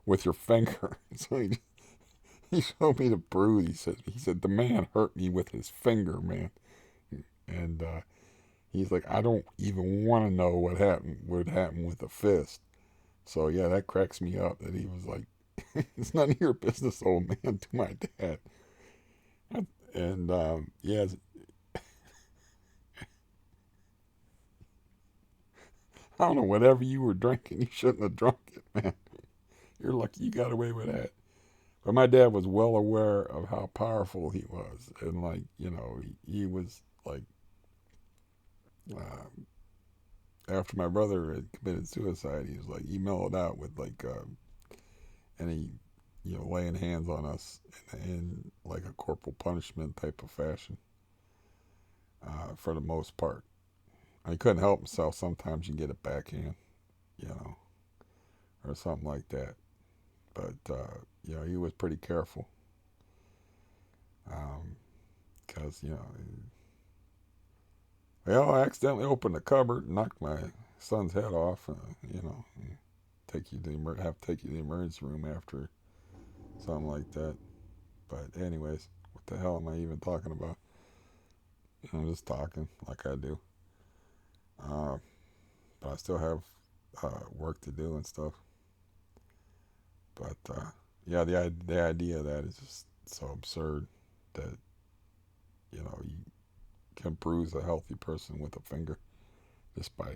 with your finger. So he showed me the bruise. He said the man hurt me with his finger, man. And he's like, I don't even want to know what happened. What happened with the fist. So yeah, that cracks me up that he was like, It's none of your business, old man, to my dad. And yeah, I don't know, whatever you were drinking, you shouldn't have drunk it, man. You're lucky you got away with that. But my dad was well aware of how powerful he was. And, like, he was like, uh, after my brother had committed suicide, he was like, he mellowed out with, like, any, laying hands on us in like a corporal punishment type of fashion, for the most part. He couldn't help himself. Sometimes you get a backhand, you know, or something like that. But, he was pretty careful. Because, I accidentally opened the cupboard and knocked my son's head off. Have to take you to the emergency room after something like that. But anyways, what the hell am I even talking about? I'm just talking like I do. Uh, but I still have work to do and stuff. But yeah, the idea of that is just so absurd that you can bruise a healthy person with a finger just by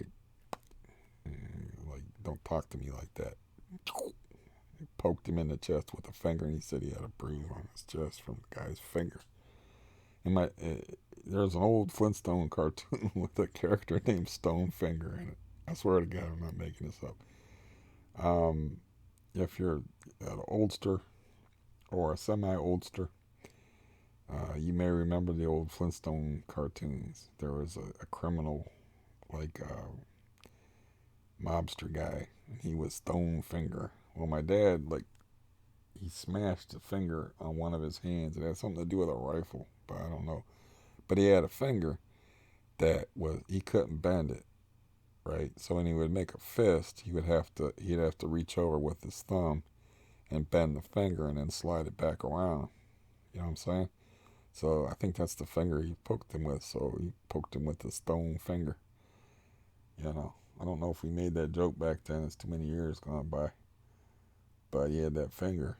like, don't talk to me like that. He poked him in the chest with a finger, and he said he had a bruise on his chest from the guy's finger. And there's an old Flintstone cartoon with a character named Stonefinger in it. I swear to God, I'm not making this up. Um, if you're an oldster or a semi-oldster, you may remember the old Flintstone cartoons. There was a criminal, like mobster guy, and he was Stonefinger. Well, my dad, like, he smashed a finger on one of his hands. It had something to do with a rifle, but I don't know. But he had a finger that he couldn't bend it, right? So when he would make a fist, he'd have to reach over with his thumb and bend the finger and then slide it back around. You know what I'm saying? So I think that's the finger he poked him with. So he poked him with the stone finger. I don't know if we made that joke back then. It's too many years gone by. But he had that finger,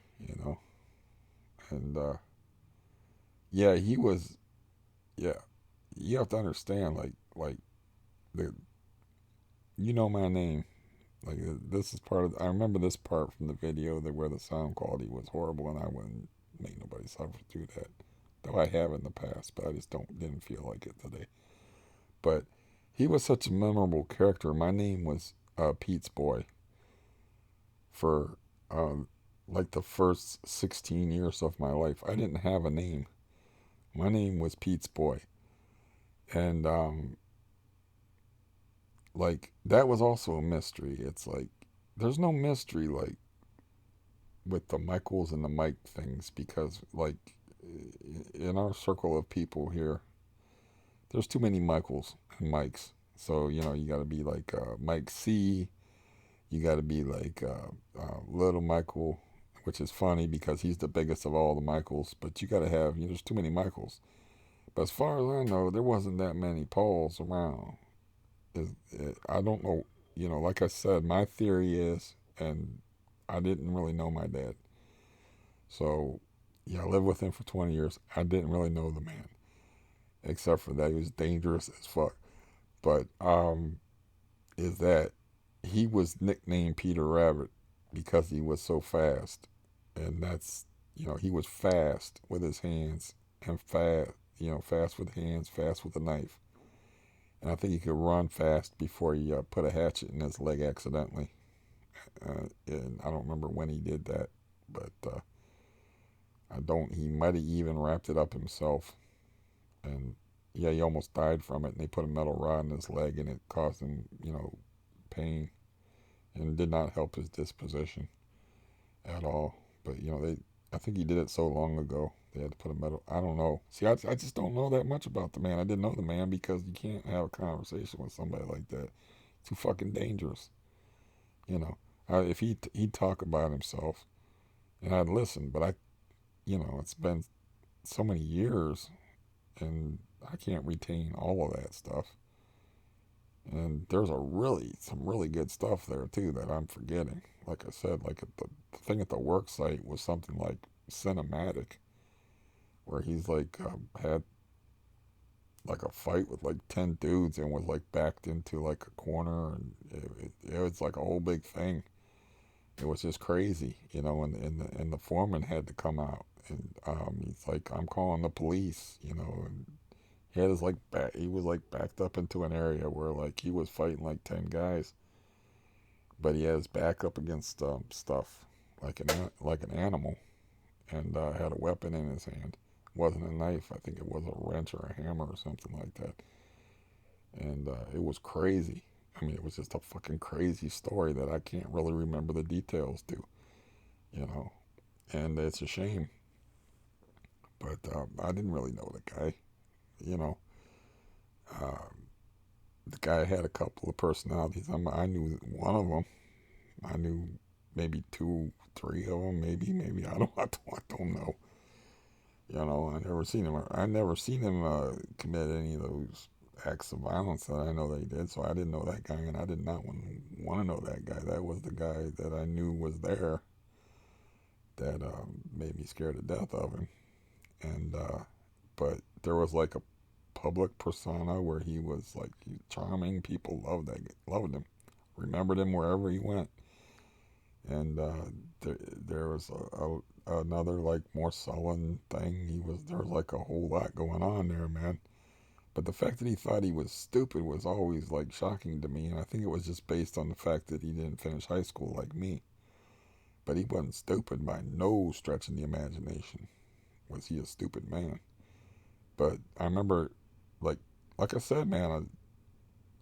and yeah, he was. Yeah, you have to understand, like the my name. Like, this is part of. I remember this part from the video that where the sound quality was horrible, and I wouldn't make nobody suffer through that. Though I have in the past, but I just didn't feel like it today. But he was such a memorable character. My name was Pete's Boy for like the first 16 years of my life. I didn't have a name. My name was Pete's Boy. And like, that was also a mystery. It's like, there's no mystery like with the Michaels and the Mike things, because, like, in our circle of people here, there's too many Michaels and Mikes. So, you got to be like Mike C. You got to be like Little Michael, which is funny because he's the biggest of all the Michaels. But you got to have, there's too many Michaels. But as far as I know, there wasn't that many Pauls around. I don't know. Like I said, my theory is, and I didn't really know my dad. So, yeah, I lived with him for 20 years. I didn't really know the man, except for that he was dangerous as fuck. But is that he was nicknamed Peter Rabbit because he was so fast, and that's he was fast with his hands, and fast with hands, fast with a knife, and I think he could run fast before he put a hatchet in his leg accidentally. And I don't remember when he did that, but I don't. He might have even wrapped it up himself, and yeah, he almost died from it. And they put a metal rod in his leg, and it caused him, pain, and it did not help his disposition at all. But I think he did it so long ago they had to put a metal. I don't know. See, I just don't know that much about the man. I didn't know the man because you can't have a conversation with somebody like that. It's too fucking dangerous. If he'd talk about himself, and I'd listen, but it's been so many years, and I can't retain all of that stuff. And there's some really good stuff there too that I'm forgetting. Like I said, like the thing at the work site was something like cinematic, where he's like had like a fight with like 10 dudes and was like backed into like a corner, and it was like a whole big thing. It was just crazy, you know. And the foreman had to come out, and he's like, I'm calling the police, you know. And he had his like he was like backed up into an area where like he was fighting like 10 guys, but he had his back up against stuff like an animal, and had a weapon in his hand. It wasn't a knife. I think it was a wrench or a hammer or something like that. And it was crazy. I mean, it was just a fucking crazy story that I can't really remember the details to, you know. And it's a shame, but I didn't really know the guy, you know. Uh, the guy had a couple of personalities. I knew one of them. I knew maybe two, three of them, maybe. I don't know. You know, I never seen him commit any of those acts of violence that I know that he did. So I didn't know that guy, and I did not want to know that guy. That was the guy that I knew was there that made me scared to death of him. And but there was like a public persona where he was like charming. People loved him, remembered him wherever he went. And there was another like more sullen thing. There was like a whole lot going on there, man. But the fact that he thought he was stupid was always like shocking to me, and I think it was just based on the fact that he didn't finish high school like me. But he wasn't stupid by no stretch in the imagination. Was he a stupid man? But I remember, like like I said, man,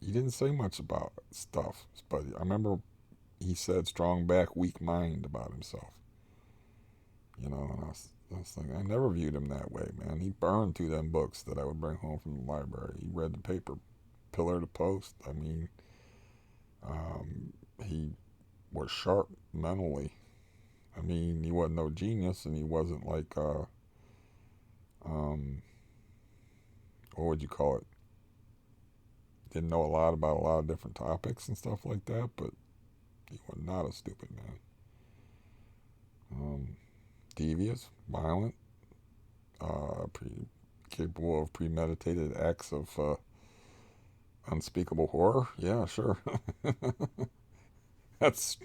he didn't say much about stuff. But I remember he said strong back, weak mind about himself. You know, and I was thinking, I never viewed him that way, man. He burned through them books that I would bring home from the library. He read the paper pillar to post. I mean, he was sharp mentally. I mean, he wasn't no genius, and he wasn't like, um, what would you call it? Didn't know a lot about a lot of different topics and stuff like that, but he was not a stupid man. Um, Devious, violent, capable of premeditated acts of unspeakable horror. Yeah, sure. That's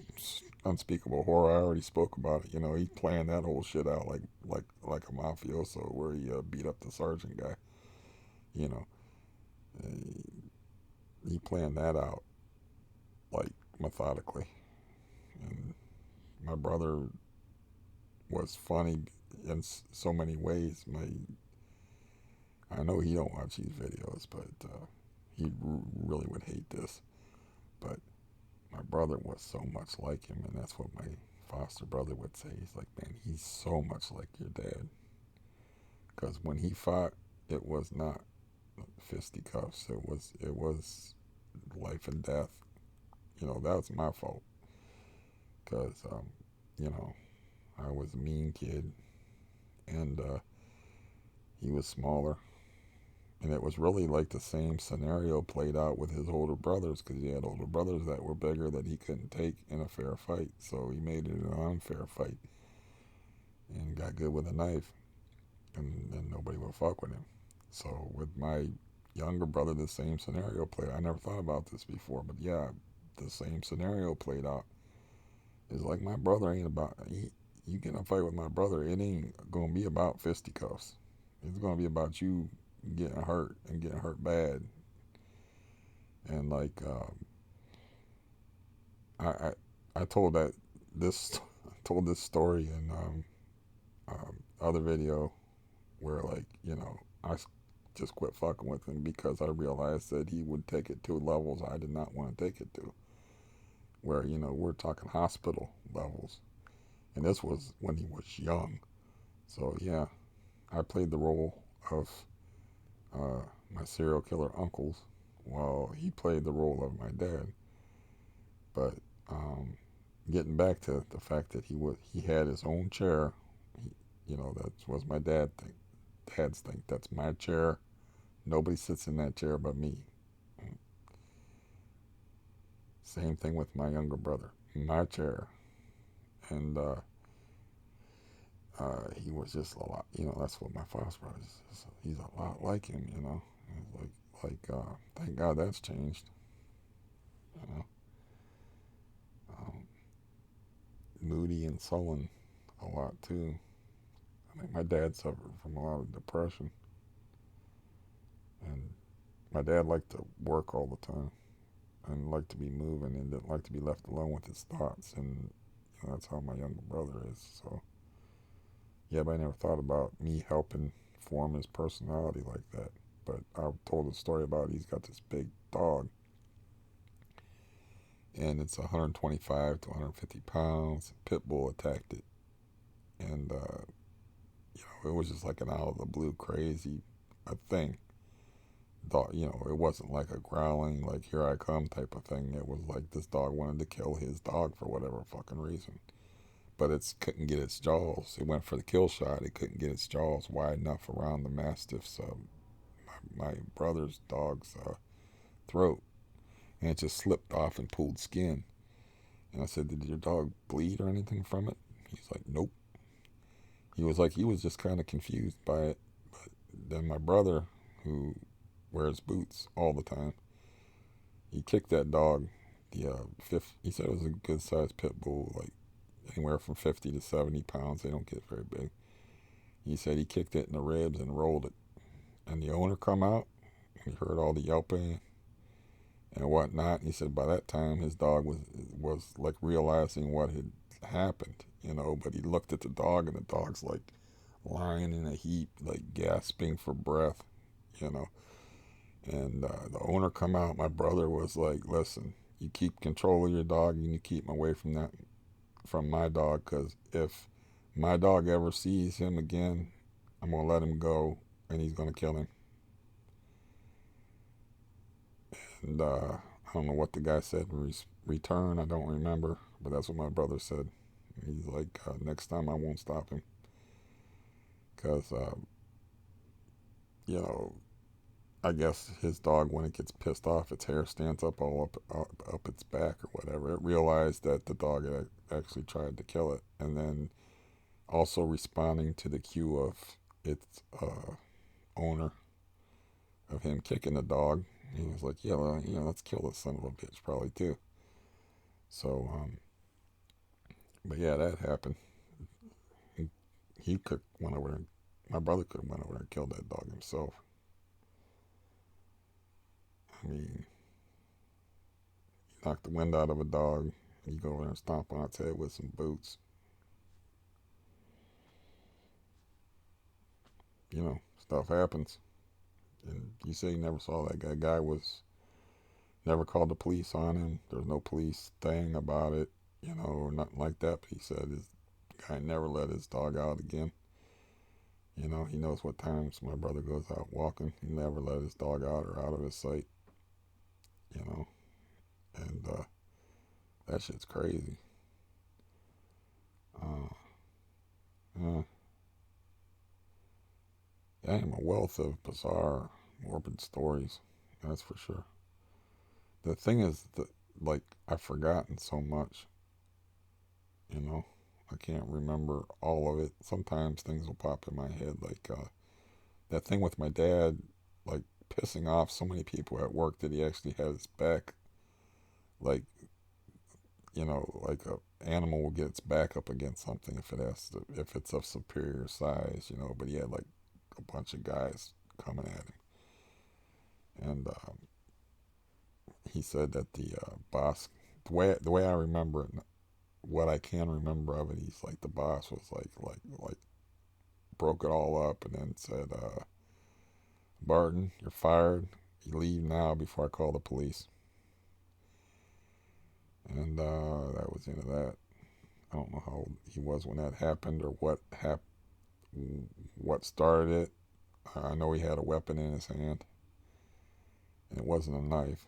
unspeakable horror. I already spoke about it. You know, he planned that whole shit out like a mafioso, where he beat up the sergeant guy. You know, he planned that out like methodically. And my brother was funny in so many ways. I know he don't watch these videos, but he really would hate this. But my brother was so much like him, and that's what my foster brother would say. He's like, man, he's so much like your dad. Because when he fought, it was not fisticuffs. It was life and death. You know, that was my fault. Because you know, I was a mean kid, and he was smaller. And it was really like the same scenario played out with his older brothers, because he had older brothers that were bigger that he couldn't take in a fair fight. So he made it an unfair fight and got good with a knife, and then nobody would fuck with him. So with my younger brother, the same scenario played. I never thought about this before, but yeah, the same scenario played out. It's like my brother ain't about. You get in a fight with my brother, it ain't gonna be about fisticuffs. It's gonna be about you getting hurt and getting hurt bad. And like I, I I told that this told this story in other video where like I just quit fucking with him because I realized that he would take it to levels I did not want to take it to. Where we're talking hospital levels, and this was when he was young. So yeah, I played the role of uh, my serial killer uncles, while he played the role of my dad. But um, getting back to the fact that he had his own chair, he, that was my dad's thing. That's my chair. Nobody sits in that chair but me. Same thing with my younger brother. My chair. And he was just a lot, that's what my foster brother is. He's a lot like him, thank God that's changed, you know. Um, Moody and sullen a lot too. I think my dad suffered from a lot of depression, and my dad liked to work all the time and liked to be moving and didn't like to be left alone with his thoughts, and that's how my younger brother is. So yeah, but I never thought about me helping form his personality like that. But I told a story about he's got this big dog, and it's 125 to 150 pounds. Pit bull attacked it, and it was just like an out of the blue crazy a thing. Dog, it wasn't like a growling, like here I come type of thing. It was like this dog wanted to kill his dog for whatever fucking reason. But it couldn't get its jaws. It went for the kill shot. It couldn't get its jaws wide enough around the mastiff's, my brother's dog's throat, and it just slipped off and pulled skin. And I said, "Did your dog bleed or anything from it?" He's like, "Nope." He was just kind of confused by it. But then my brother, who wears boots all the time, he kicked that dog. He said it was a good sized pit bull, like anywhere from 50 to 70 pounds. They don't get very big. He said he kicked it in the ribs and rolled it. And the owner come out. He heard all the yelping and whatnot. He said by that time his dog was like realizing what had happened, But he looked at the dog, and the dog's like lying in a heap, like gasping for breath, you know. And the owner come out. My brother was like, "Listen, you keep control of your dog, and you keep him away from my dog, because if my dog ever sees him again, I'm gonna let him go, and he's gonna kill him." And I don't know what the guy said in return. I don't remember, but that's what my brother said. He's like, next time I won't stop him, because you know, I guess his dog, when it gets pissed off, its hair stands up all up its back or whatever. It realized that the dog had actually tried to kill it, and then also responding to the cue of its owner, of him kicking the dog. He was like, "Yeah, well, let's kill this son of a bitch, probably too." So, but yeah, that happened. He, he could went over there. My brother could have went over there and killed that dog himself. I mean, you knock the wind out of a dog, you go over there and stomp on its head with some boots. Stuff happens. And you say you never saw that guy. Guy was never called the police on him. There's no police thing about it, or nothing like that. But he said his guy never let his dog out again. He knows what times my brother goes out walking. He never let his dog out or out of his sight, you know. And that shit's crazy. Uh, yeah, I am a wealth of bizarre, morbid stories. That's for sure. The thing is that, like, I've forgotten so much, you know. I can't remember all of it. Sometimes things will pop in my head, like that thing with my dad, like pissing off so many people at work that he actually had his back, like, like a animal will get its back up against something if it's of superior size, But he had like a bunch of guys coming at him, and he said that the boss, the way I remember it, what I can remember of it, he's like the boss was like broke it all up and then said, "Barton, you're fired. You leave now before I call the police." And that was the end of that. I don't know how old he was when that happened or what started it. I know he had a weapon in his hand, and it wasn't a knife.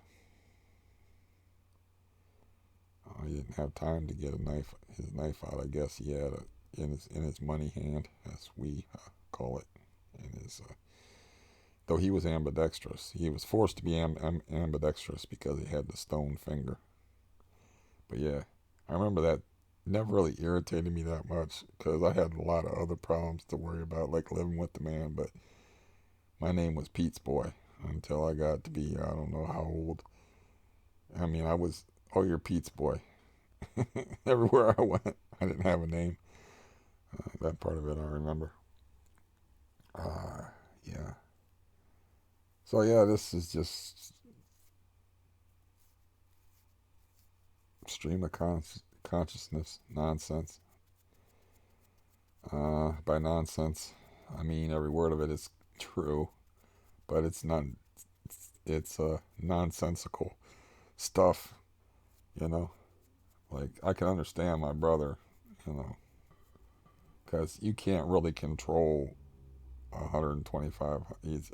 He didn't have time to get his knife out. I guess he had it in his money hand, as we call it, in his. Though he was ambidextrous, he was forced to be ambidextrous because he had the stone finger. But yeah, I remember that never really irritated me that much because I had a lot of other problems to worry about, like living with the man. But my name was Pete's Boy until I got to be, I don't know how old. I mean, I was, oh, you're Pete's Boy. Everywhere I went, I didn't have a name. That part of it I remember. Uh, yeah. So yeah, this is just stream of consciousness nonsense. By nonsense, I mean every word of it is true, but it's not. It's nonsensical stuff. You know, like I can understand my brother. You know, because you can't really control 125.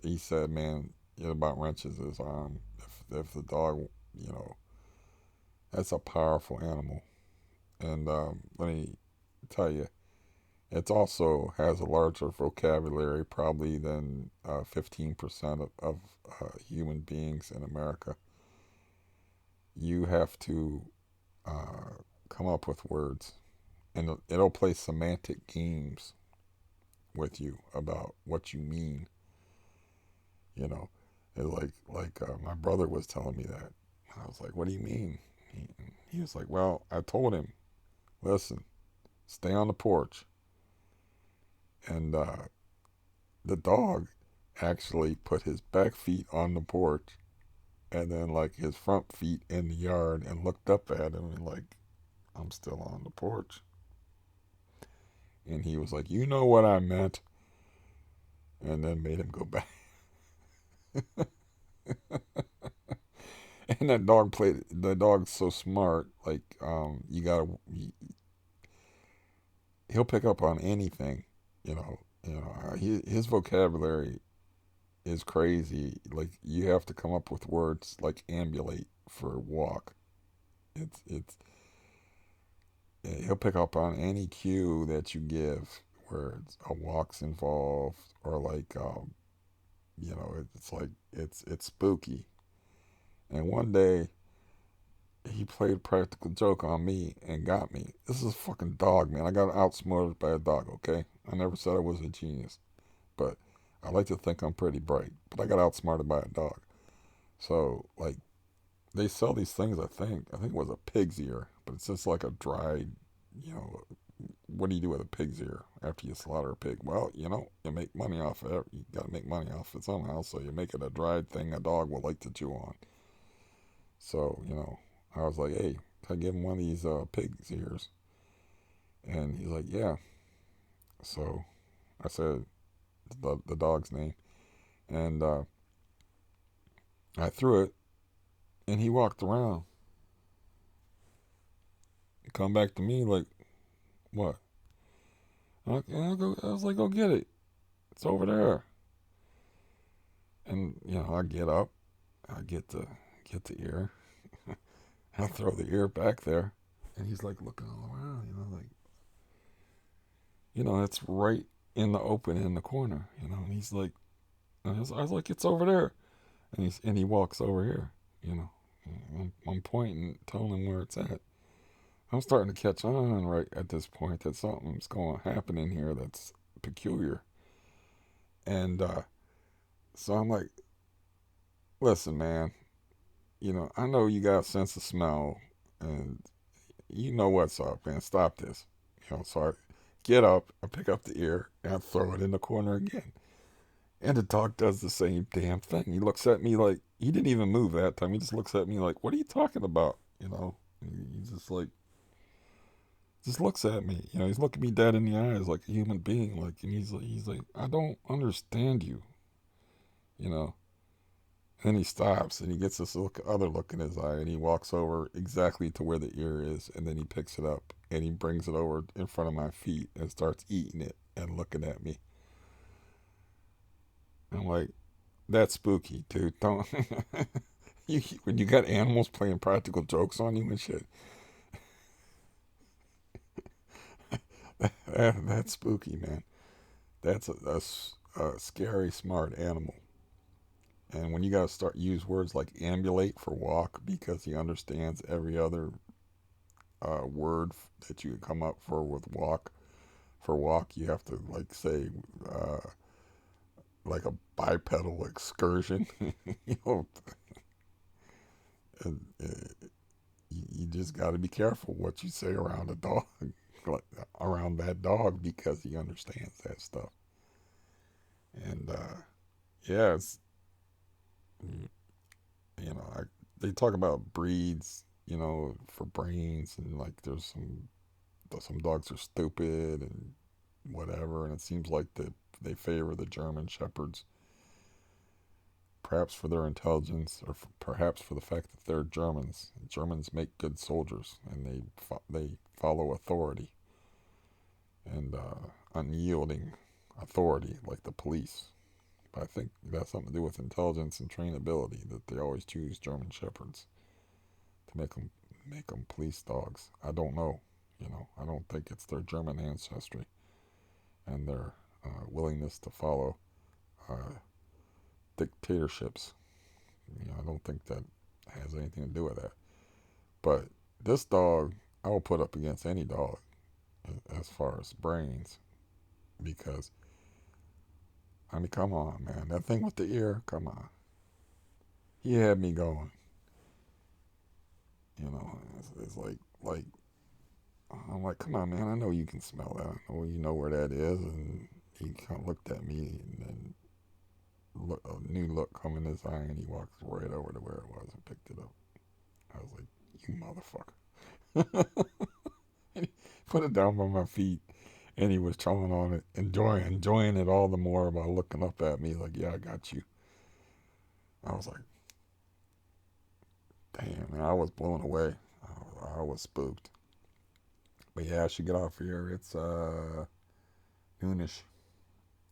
He said, man, it about wrenches his arm. If the dog, you know, that's a powerful animal. And let me tell you, it also has a larger vocabulary probably than 15% of human beings in America. You have to come up with words, and it'll play semantic games with you about what you mean. You know, my brother was telling me that. I was like, "What do you mean?" He was like, "Well, I told him, listen, stay on the porch." And the dog actually put his back feet on the porch and then like his front feet in the yard and looked up at him and like, I'm still on the porch. And he was like, you know what I meant, and then made him go back. And that dog played. The dog's so smart. Like, you gotta. He'll pick up on anything. You know. His vocabulary is crazy. Like, you have to come up with words like ambulate for walk. It's he'll pick up on any cue that you give where a walk's involved or like it's like it's spooky. And one day he played a practical joke on me and got me. This is a fucking dog, man. I got outsmarted by a dog, okay? I never said I was a genius, but I like to think I'm pretty bright. But I got outsmarted by a dog. So like they sell these things. I think it was a pig's ear, but it's just like a dried, you know. What do you do with a pig's ear after you slaughter a pig? Well, you make money off it. You got to make money off it somehow. So you make it a dried thing a dog will like to chew on. So I was like, hey, can I give him one of these pig's ears? And he's like, yeah. So I said the dog's name, and I threw it, and he walked around, come back to me like, what? I was like, go get it. It's over there. And I get up, I get the ear, I throw the ear back there, and he's like looking all around, like it's right in the open in the corner, and he's like, I was like, it's over there, and he walks over here, you know. I'm pointing, telling him where it's at. I'm starting to catch on right at this point that something's going to happen in here that's peculiar. And so I'm like, listen, man, I know you got a sense of smell and you know what's up, man. Stop this. So I get up, I pick up the ear, and I throw it in the corner again. And the dog does the same damn thing. He looks at me like, he didn't even move that time. He just looks at me like, what are you talking about? He's just like, just looks at me. He's looking me dead in the eyes like a human being. Like, and he's like, I don't understand you. You know. And then he stops and he gets this other look in his eye and he walks over exactly to where the ear is and then he picks it up and he brings it over in front of my feet and starts eating it and looking at me. I'm like, that's spooky, dude. Don't when you got animals playing practical jokes on you and shit. That's spooky, man. That's a scary, smart animal. And when you gotta start use words like ambulate for walk because he understands every other word that you can come up for with walk. For walk, you have to like say uh, like a bipedal excursion. you know, and, you just got to be careful what you say around a dog, like, around that dog, because he understands that stuff. And yeah, it's you know, they talk about breeds, for brains, and like there's some dogs are stupid and whatever, and it seems like they favor the German shepherds, perhaps for their intelligence, or perhaps for the fact that they're Germans. Germans make good soldiers, and they follow authority and unyielding authority, like the police. But I think that's something to do with intelligence and trainability, that they always choose German shepherds to make them police dogs. I don't know. I don't think it's their German ancestry and their willingness to follow uh, dictatorships. I don't think that has anything to do with that. But this dog, I will put up against any dog as far as brains, because I mean, come on, man, that thing with the ear, come on, he had me going. It's like I'm like, come on, man, I know you can smell that. I know you know where that is, and he kind of looked at me, and then a new look come in his eye, and he walked right over to where it was and picked it up. I was like, you motherfucker. And he put it down by my feet, and he was chawing on it, enjoying it all the more by looking up at me like, yeah, I got you. I was like, damn, man, I was blown away. I was spooked. But yeah, I should get off here. It's noonish.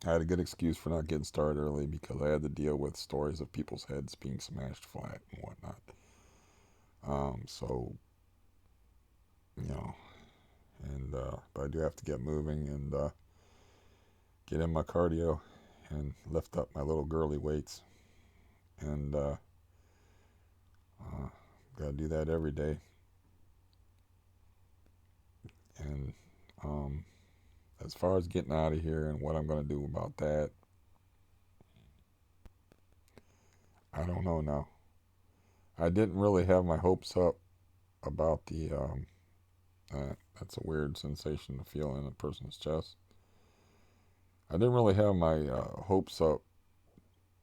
I had a good excuse for not getting started early because I had to deal with stories of people's heads being smashed flat and whatnot. So, you know, and but I do have to get moving and get in my cardio and lift up my little girly weights, and gotta do that every day. And um, as far as getting out of here and what I'm gonna do about that, I don't know now. I didn't really have my hopes up about the that's a weird sensation to feel in a person's chest. I didn't really have my hopes up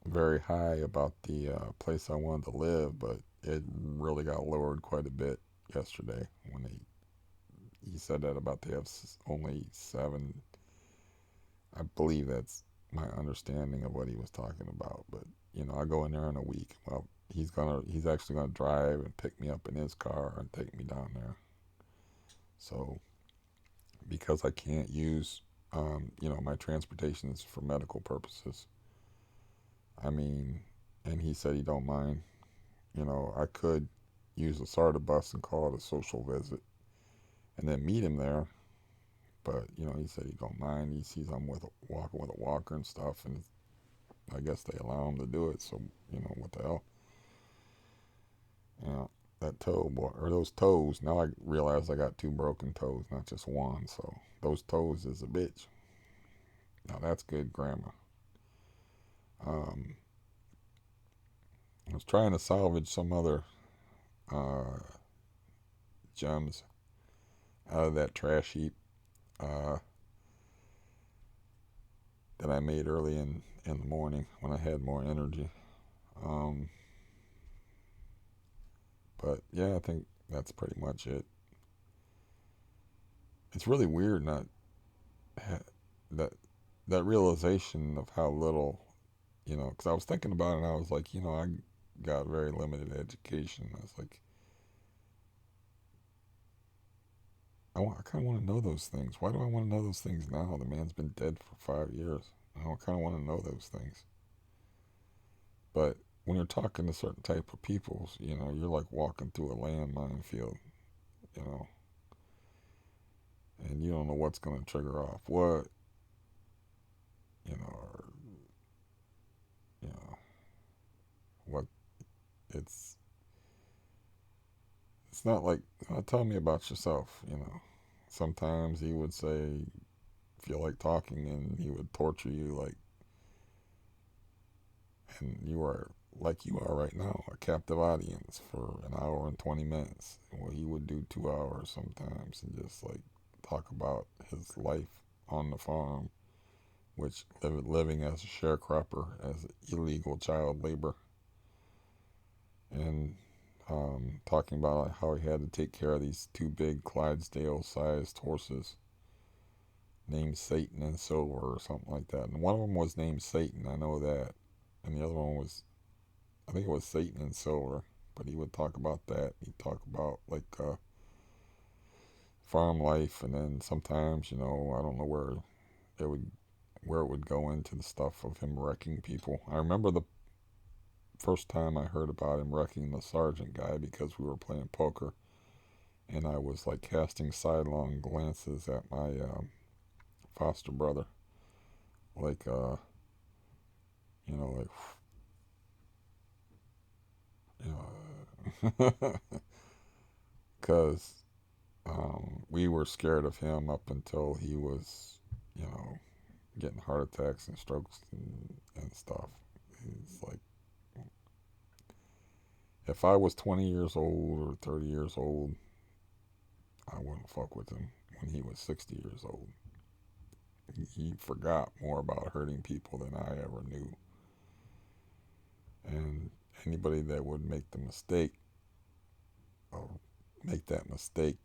very high about the place I wanted to live, but it really got lowered quite a bit yesterday when he said that about they have only 7. I believe that's my understanding of what he was talking about. But I go in there in a week. Well, he's actually gonna drive and pick me up in his car and take me down there. So because I can't use my transportation is for medical purposes. I mean, and he said he don't mind. I could use a SARTA bus and call it a social visit and then meet him there. But he said he don't mind. He sees I'm walking with a walker and stuff, and I guess they allow him to do it. So what the hell? That toe or those toes. Now I realize I got 2 broken toes, not just one. So those toes is a bitch. Now that's good grammar. Um, I was trying to salvage some other uh, gems out of that trash heap uh, that I made early in the morning when I had more energy. Um, but yeah, I think that's pretty much it. It's really weird not that that realization of how little, because I was thinking about it and I was like, I got very limited education. I was like, I kind of want to know those things. Why do I want to know those things now? The man's been dead for 5 years. I kind of want to know those things. But when you're talking to certain type of people, you're like walking through a landmine field, you know, and you don't know what's going to trigger off what, or, you know, what it's it's not like, tell me about yourself, Sometimes he would say, feel like talking, and he would torture you like, and you are like you are right now, a captive audience for an hour and 20 minutes. Well, he would do 2 hours sometimes and just like talk about his life on the farm, which living as a sharecropper, as illegal child labor, and talking about how he had to take care of these two big Clydesdale-sized horses named Satan and Silver or something like that. And one of them was named Satan, I know that, and the other one was, I think it was Satan and Silver. But he would talk about that. He'd talk about like farm life, and then sometimes, I don't know it would where it would go into the stuff of him wrecking people. I remember the first time I heard about him wrecking the sergeant guy because we were playing poker, and I was like casting sidelong glances at my foster brother, like like because we were scared of him up until he was, you know, getting heart attacks and strokes and stuff. It's like, if I was 20 years old or 30 years old, I wouldn't fuck with him when he was 60 years old. He forgot more about hurting people than I ever knew. And anybody that would make the mistake or make that mistake,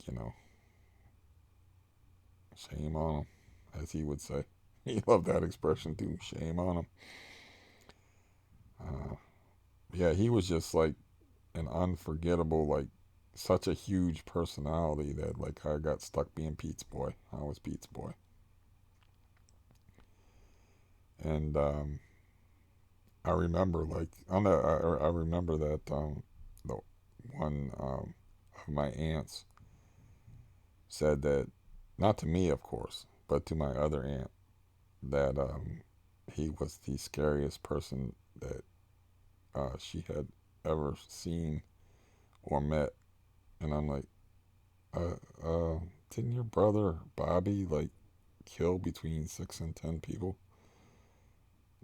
shame on him, as he would say. He loved that expression too, shame on him. Uh, yeah, he was just like an unforgettable, like such a huge personality that like I got stuck being Pete's boy. I was Pete's boy. And I remember like I remember that the one of my aunts said that, not to me of course, but to my other aunt, that he was the scariest person that she had ever seen or met. And I'm like, uh, uh, didn't your brother Bobby like kill between 6 and 10 people?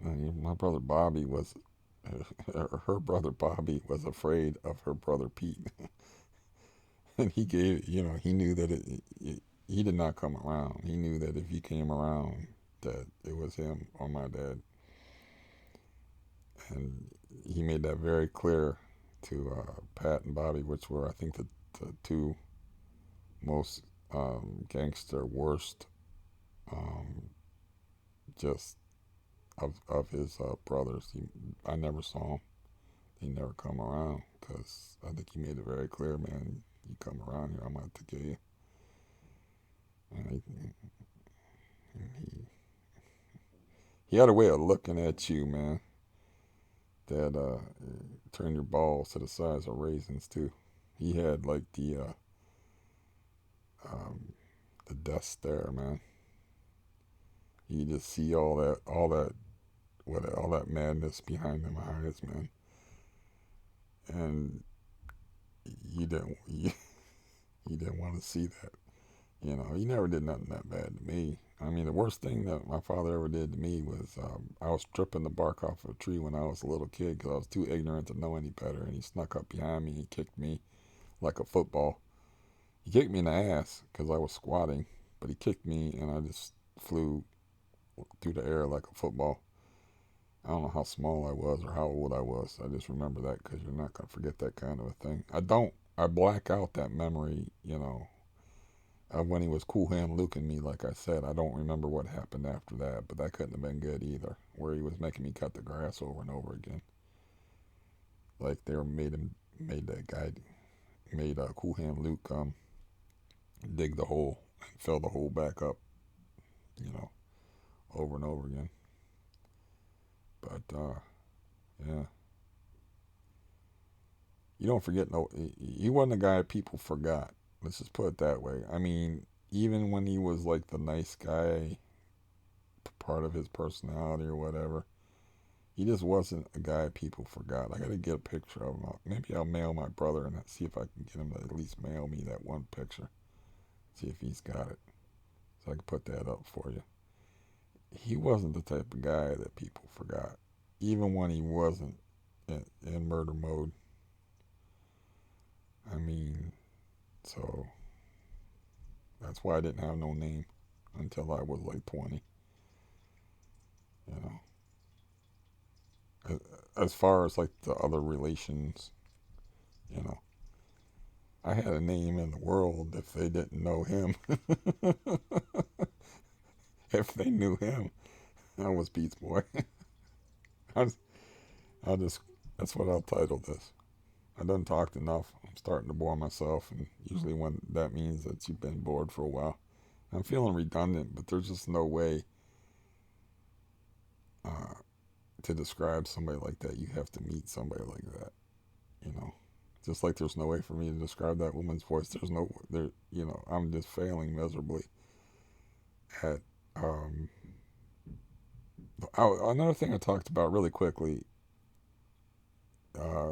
And my brother Bobby was, her brother Bobby was afraid of her brother Pete, and he gave, he knew that he did not come around. He knew that if he came around, that it was him or my dad, and he made that very clear to Pat and Bobby, which were, I think, the two most gangster worst, um, just of his brothers. I never saw him. He never come around because I think he made it very clear, man. You come around here, I'm gonna have to kill you. And he had a way of looking at you, man, that turn your balls to the size of raisins too. He had like um, the death stare, man. You just see all that madness behind them eyes, man. And you didn't you, you didn't want to see that. He never did nothing that bad to me. I mean, the worst thing that my father ever did to me was I was stripping the bark off of a tree when I was a little kid because I was too ignorant to know any better. And he snuck up behind me and kicked me like a football. He kicked me in the ass because I was squatting, but he kicked me and I just flew through the air like a football. I don't know how small I was or how old I was. I just remember that because you're not going to forget that kind of a thing. I black out that memory, when he was Cool Hand Luke and me, like I said. I don't remember what happened after that, but that couldn't have been good either. Where he was making me cut the grass over and over again, like they were made that guy made Cool Hand Luke dig the hole and fill the hole back up, you know, over and over again. But yeah, you don't forget. No, he wasn't a guy people forgot. Let's just put it that way. I mean, even when he was like the nice guy, part of his personality or whatever, He just wasn't a guy people forgot. I got to get a picture of him. Maybe I'll mail my brother and see if I can get him to at least mail me that one picture. See if he's got it. So I can put that up for you. He wasn't the type of guy that people forgot. Even when he wasn't in murder mode. I mean, so that's why I didn't have no name until I was like 20. You know, as far as like the other relations, you know, I had a name in the world if they didn't know him. If they knew him, I was Beats Boy. I'll, I'll just, that's what I'll title this. I done talked enough. I'm starting to bore myself, and usually when that means that you've been bored for a while. I'm feeling redundant, but there's just no way uh, to describe somebody like that. You have to meet somebody like that, you know. Just like there's no way for me to describe that woman's voice. There's no there, you know. I'm just failing miserably at. Another thing I talked about really quickly uh,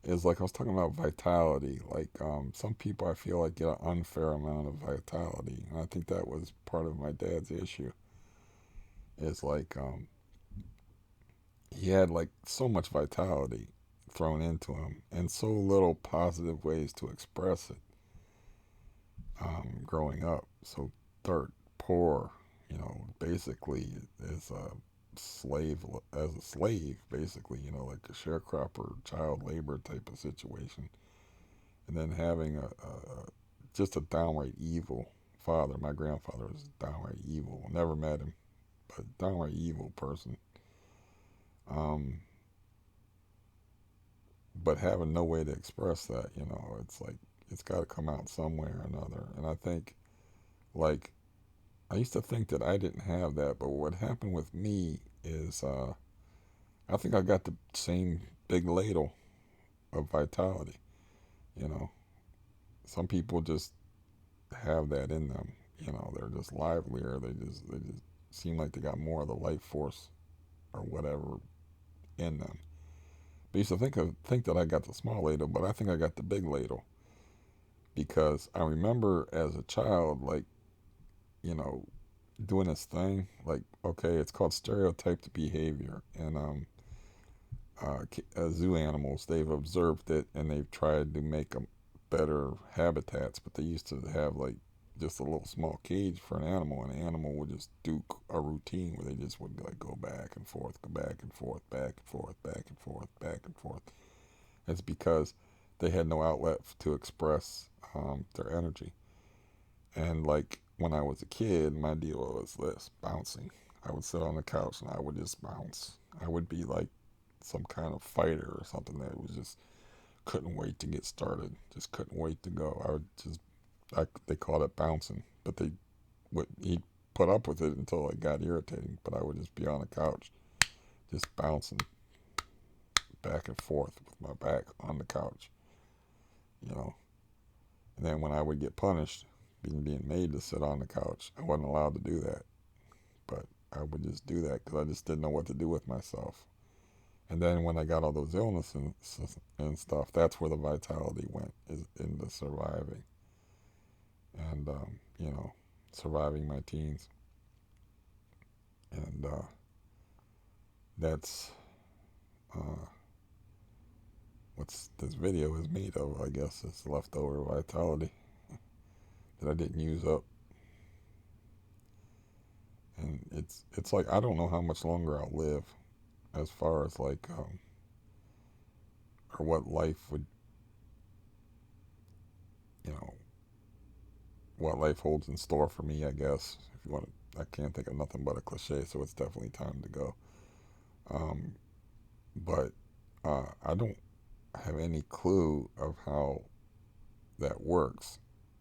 is like I was talking about vitality. Like some people I feel like get an unfair amount of vitality, and I think that was part of my dad's issue. Is like he had like so much vitality thrown into him, and so little positive ways to express it. Growing up, so dirt poor, you know, basically as a slave, basically, you know, like a sharecropper, child labor type of situation, and then having a just a downright evil father. My grandfather was downright evil. Never met him, but downright evil person. Um, but having no way to express that, you know, it's like it's got to come out some way or another. And I think, like, I used to think that I didn't have that, but what happened with me is, I think I got the same big ladle of vitality. You know, some people just have that in them. You know, they're just livelier. They just seem like they got more of the life force or whatever in them. But I used to think that I got the small ladle, but I think I got the big ladle because I remember as a child, like, you know, doing this thing. Like, okay, it's called stereotyped behavior, and zoo animals, they've observed it and they've tried to make them better habitats, but they used to have like just a little small cage for an animal, and the animal would just do a routine where they just would like go back and forth, go back and forth, back and forth, back and forth, back and forth. It's because they had no outlet to express their energy. And like when I was a kid, my deal was this: bouncing. I would sit on the couch and I would just bounce. I would be like some kind of fighter or something that was just couldn't wait to get started. Just couldn't wait to go. I would just, they called it bouncing, but he put up with it until it got irritating. But I would just be on the couch, just bouncing back and forth with my back on the couch, you know. And then when I would get punished, being made to sit on the couch, I wasn't allowed to do that. But I would just do that because I just didn't know what to do with myself. And then when I got all those illnesses and stuff, that's where the vitality went, is into surviving. And, you know, surviving my teens. And that's uh, what this video is made of, I guess. It's leftover vitality that I didn't use up. And it's like, I don't know how much longer I'll live as far as like, or what life would, you know, what life holds in store for me, I guess. If you want to, I can't think of nothing but a cliche, so it's definitely time to go. Um, but I don't have any clue of how that works,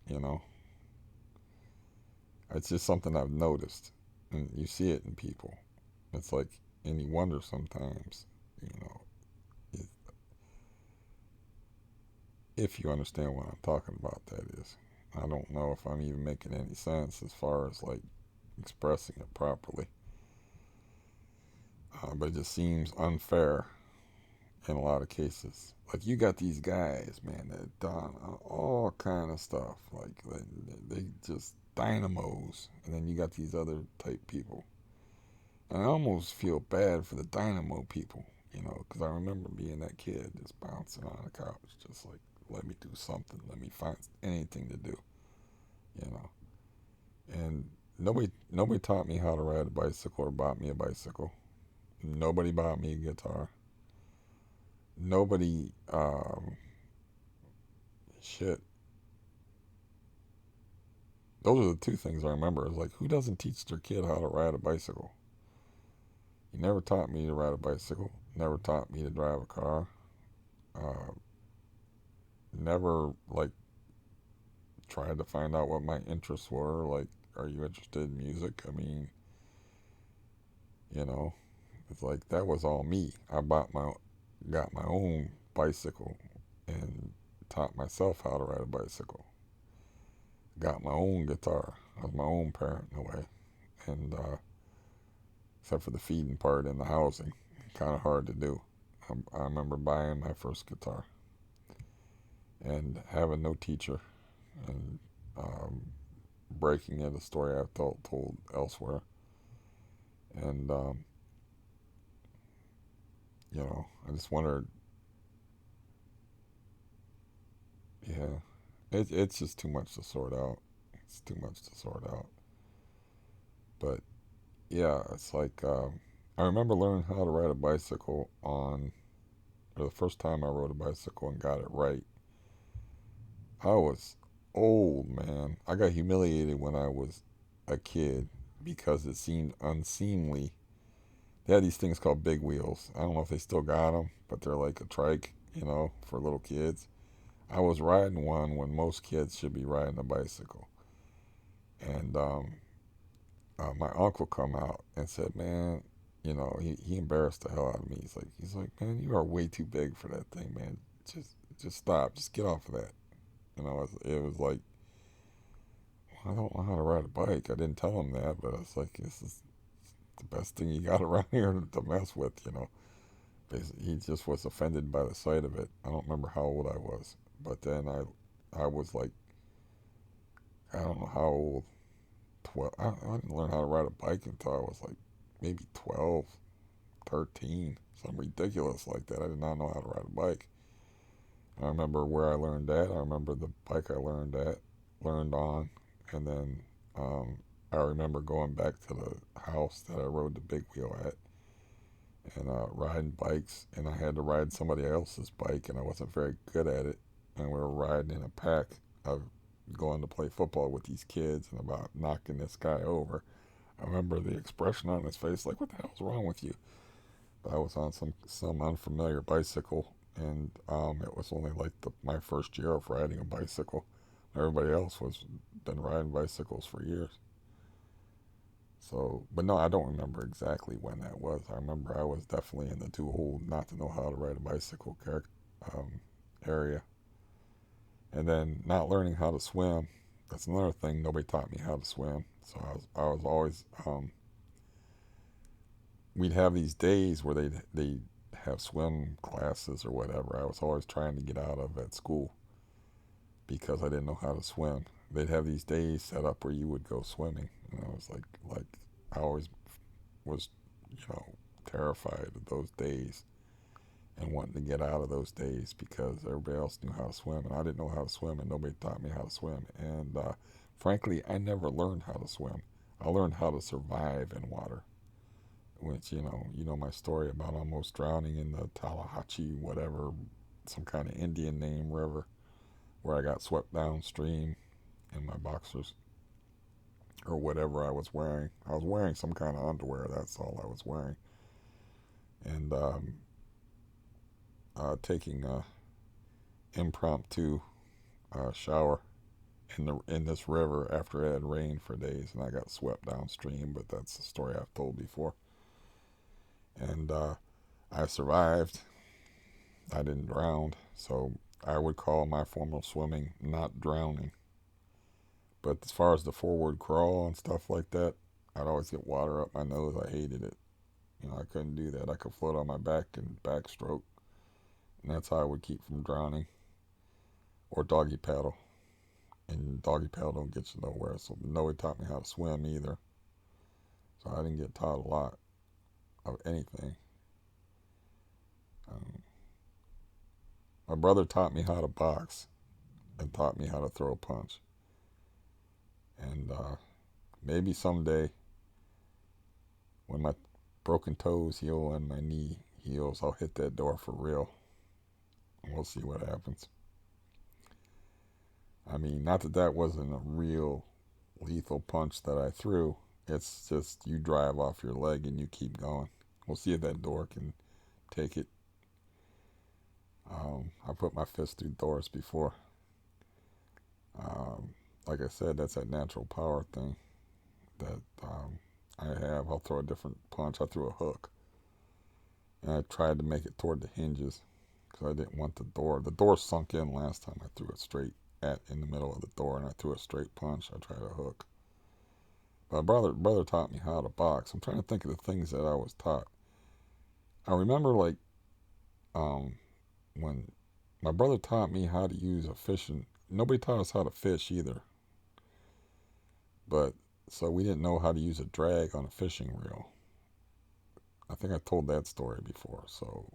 you know. It's just something I've noticed, and you see it in people. It's like, and you wonder sometimes, you know, if you understand what I'm talking about, that is. I don't know if I'm even making any sense as far as like expressing it properly. but it just seems unfair in a lot of cases. Like you got these guys, man, that done all kind of stuff. Like they just dynamos, and then you got these other type people. And I almost feel bad for the dynamo people, because I remember being that kid just bouncing on the couch, just like let me do something, let me find anything to do, you know. And nobody taught me how to ride a bicycle or bought me a bicycle. Nobody bought me a guitar. Nobody, shit. Those are the two things I remember. Is like, who doesn't teach their kid how to ride a bicycle? You never taught me to ride a bicycle. Never taught me to drive a car. Uh, Never, like, tried to find out what my interests were. Like, are you interested in music? I mean, you know, it's like that was all me. Got my own bicycle and taught myself how to ride a bicycle. Got my own guitar. I was my own parent in a way. And except for the feeding part and the housing, kind of hard to do. I remember buying my first guitar and having no teacher and um, breaking it, a story I've told elsewhere. And, I just wondered, yeah, it's just too much to sort out. It's too much to sort out. But yeah, it's like I remember learning how to ride a bicycle or the first time I rode a bicycle and got it right. I was old, man. I got humiliated when I was a kid because it seemed unseemly. They had these things called big wheels. I don't know if they still got them, but they're like a trike, for little kids. I was riding one when most kids should be riding a bicycle. And my uncle come out and said, "Man, he embarrassed the hell out of me. He's like, man, you are way too big for that thing, man. Just stop. Just get off of that." It was like, I don't know how to ride a bike. I didn't tell him that, but I was like, this is the best thing you got around here to mess with. Basically, he just was offended by the sight of it. I don't remember how old I was, but then I was like, I don't know how old. 12. I didn't learn how to ride a bike until I was like maybe 12, 13, something ridiculous like that. I did not know how to ride a bike. I remember where I learned that. I remember the bike I learned on, and then I remember going back to the house that I rode the big wheel at and riding bikes. And I had to ride somebody else's bike, and I wasn't very good at it. And we were riding in a pack of going to play football with these kids and about knocking this guy over. I remember the expression on his face, like, "What the hell's wrong with you?" But I was on some unfamiliar bicycle, and it was only like my first year of riding a bicycle. Everybody else was been riding bicycles for years. So, but no, I don't remember exactly when that was. I remember I was definitely in the too old not to know how to ride a bicycle um, area. And then not learning how to swim. That's another thing. Nobody taught me how to swim. So I was always we'd have these days where they have swim classes or whatever. I was always trying to get out of at school because I didn't know how to swim. They'd have these days set up where you would go swimming, and I was like I always was, terrified of those days and wanting to get out of those days because everybody else knew how to swim and I didn't know how to swim and nobody taught me how to swim. And frankly, I never learned how to swim. I learned how to survive in water, which you know my story about almost drowning in the Tallahatchie, whatever, some kind of Indian name river, where I got swept downstream in my boxers or whatever I was wearing. I was wearing some kind of underwear. That's all I was wearing, and taking a impromptu shower in this river after it had rained for days, and I got swept downstream. But that's the story I've told before, and I survived. I didn't drown, so I would call my form of swimming not drowning. But as far as the forward crawl and stuff like that, I'd always get water up my nose. I hated it. I couldn't do that. I could float on my back and backstroke, and that's how I would keep from drowning. Or doggy paddle, and doggy paddle don't get you nowhere. So nobody taught me how to swim either. So I didn't get taught a lot of anything. Um, my brother taught me how to box and taught me how to throw a punch. And maybe someday, when my broken toes heal and my knee heals, I'll hit that door for real. And we'll see what happens. I mean, not that that wasn't a real lethal punch that I threw. It's just you drive off your leg and you keep going. We'll see if that door can take it. I put my fist through doors before. Um, like I said, that's that natural power thing that I have. I'll throw a different punch. I threw a hook, and I tried to make it toward the hinges because I didn't want the door. The door sunk in last time. I threw it straight at in the middle of the door, and I threw a straight punch. I tried a hook. My brother taught me how to box. I'm trying to think of the things that I was taught. I remember like um, when my brother taught me how to use a fishing. Nobody taught us how to fish either, but so we didn't know how to use a drag on a fishing reel. I think I told that story before. So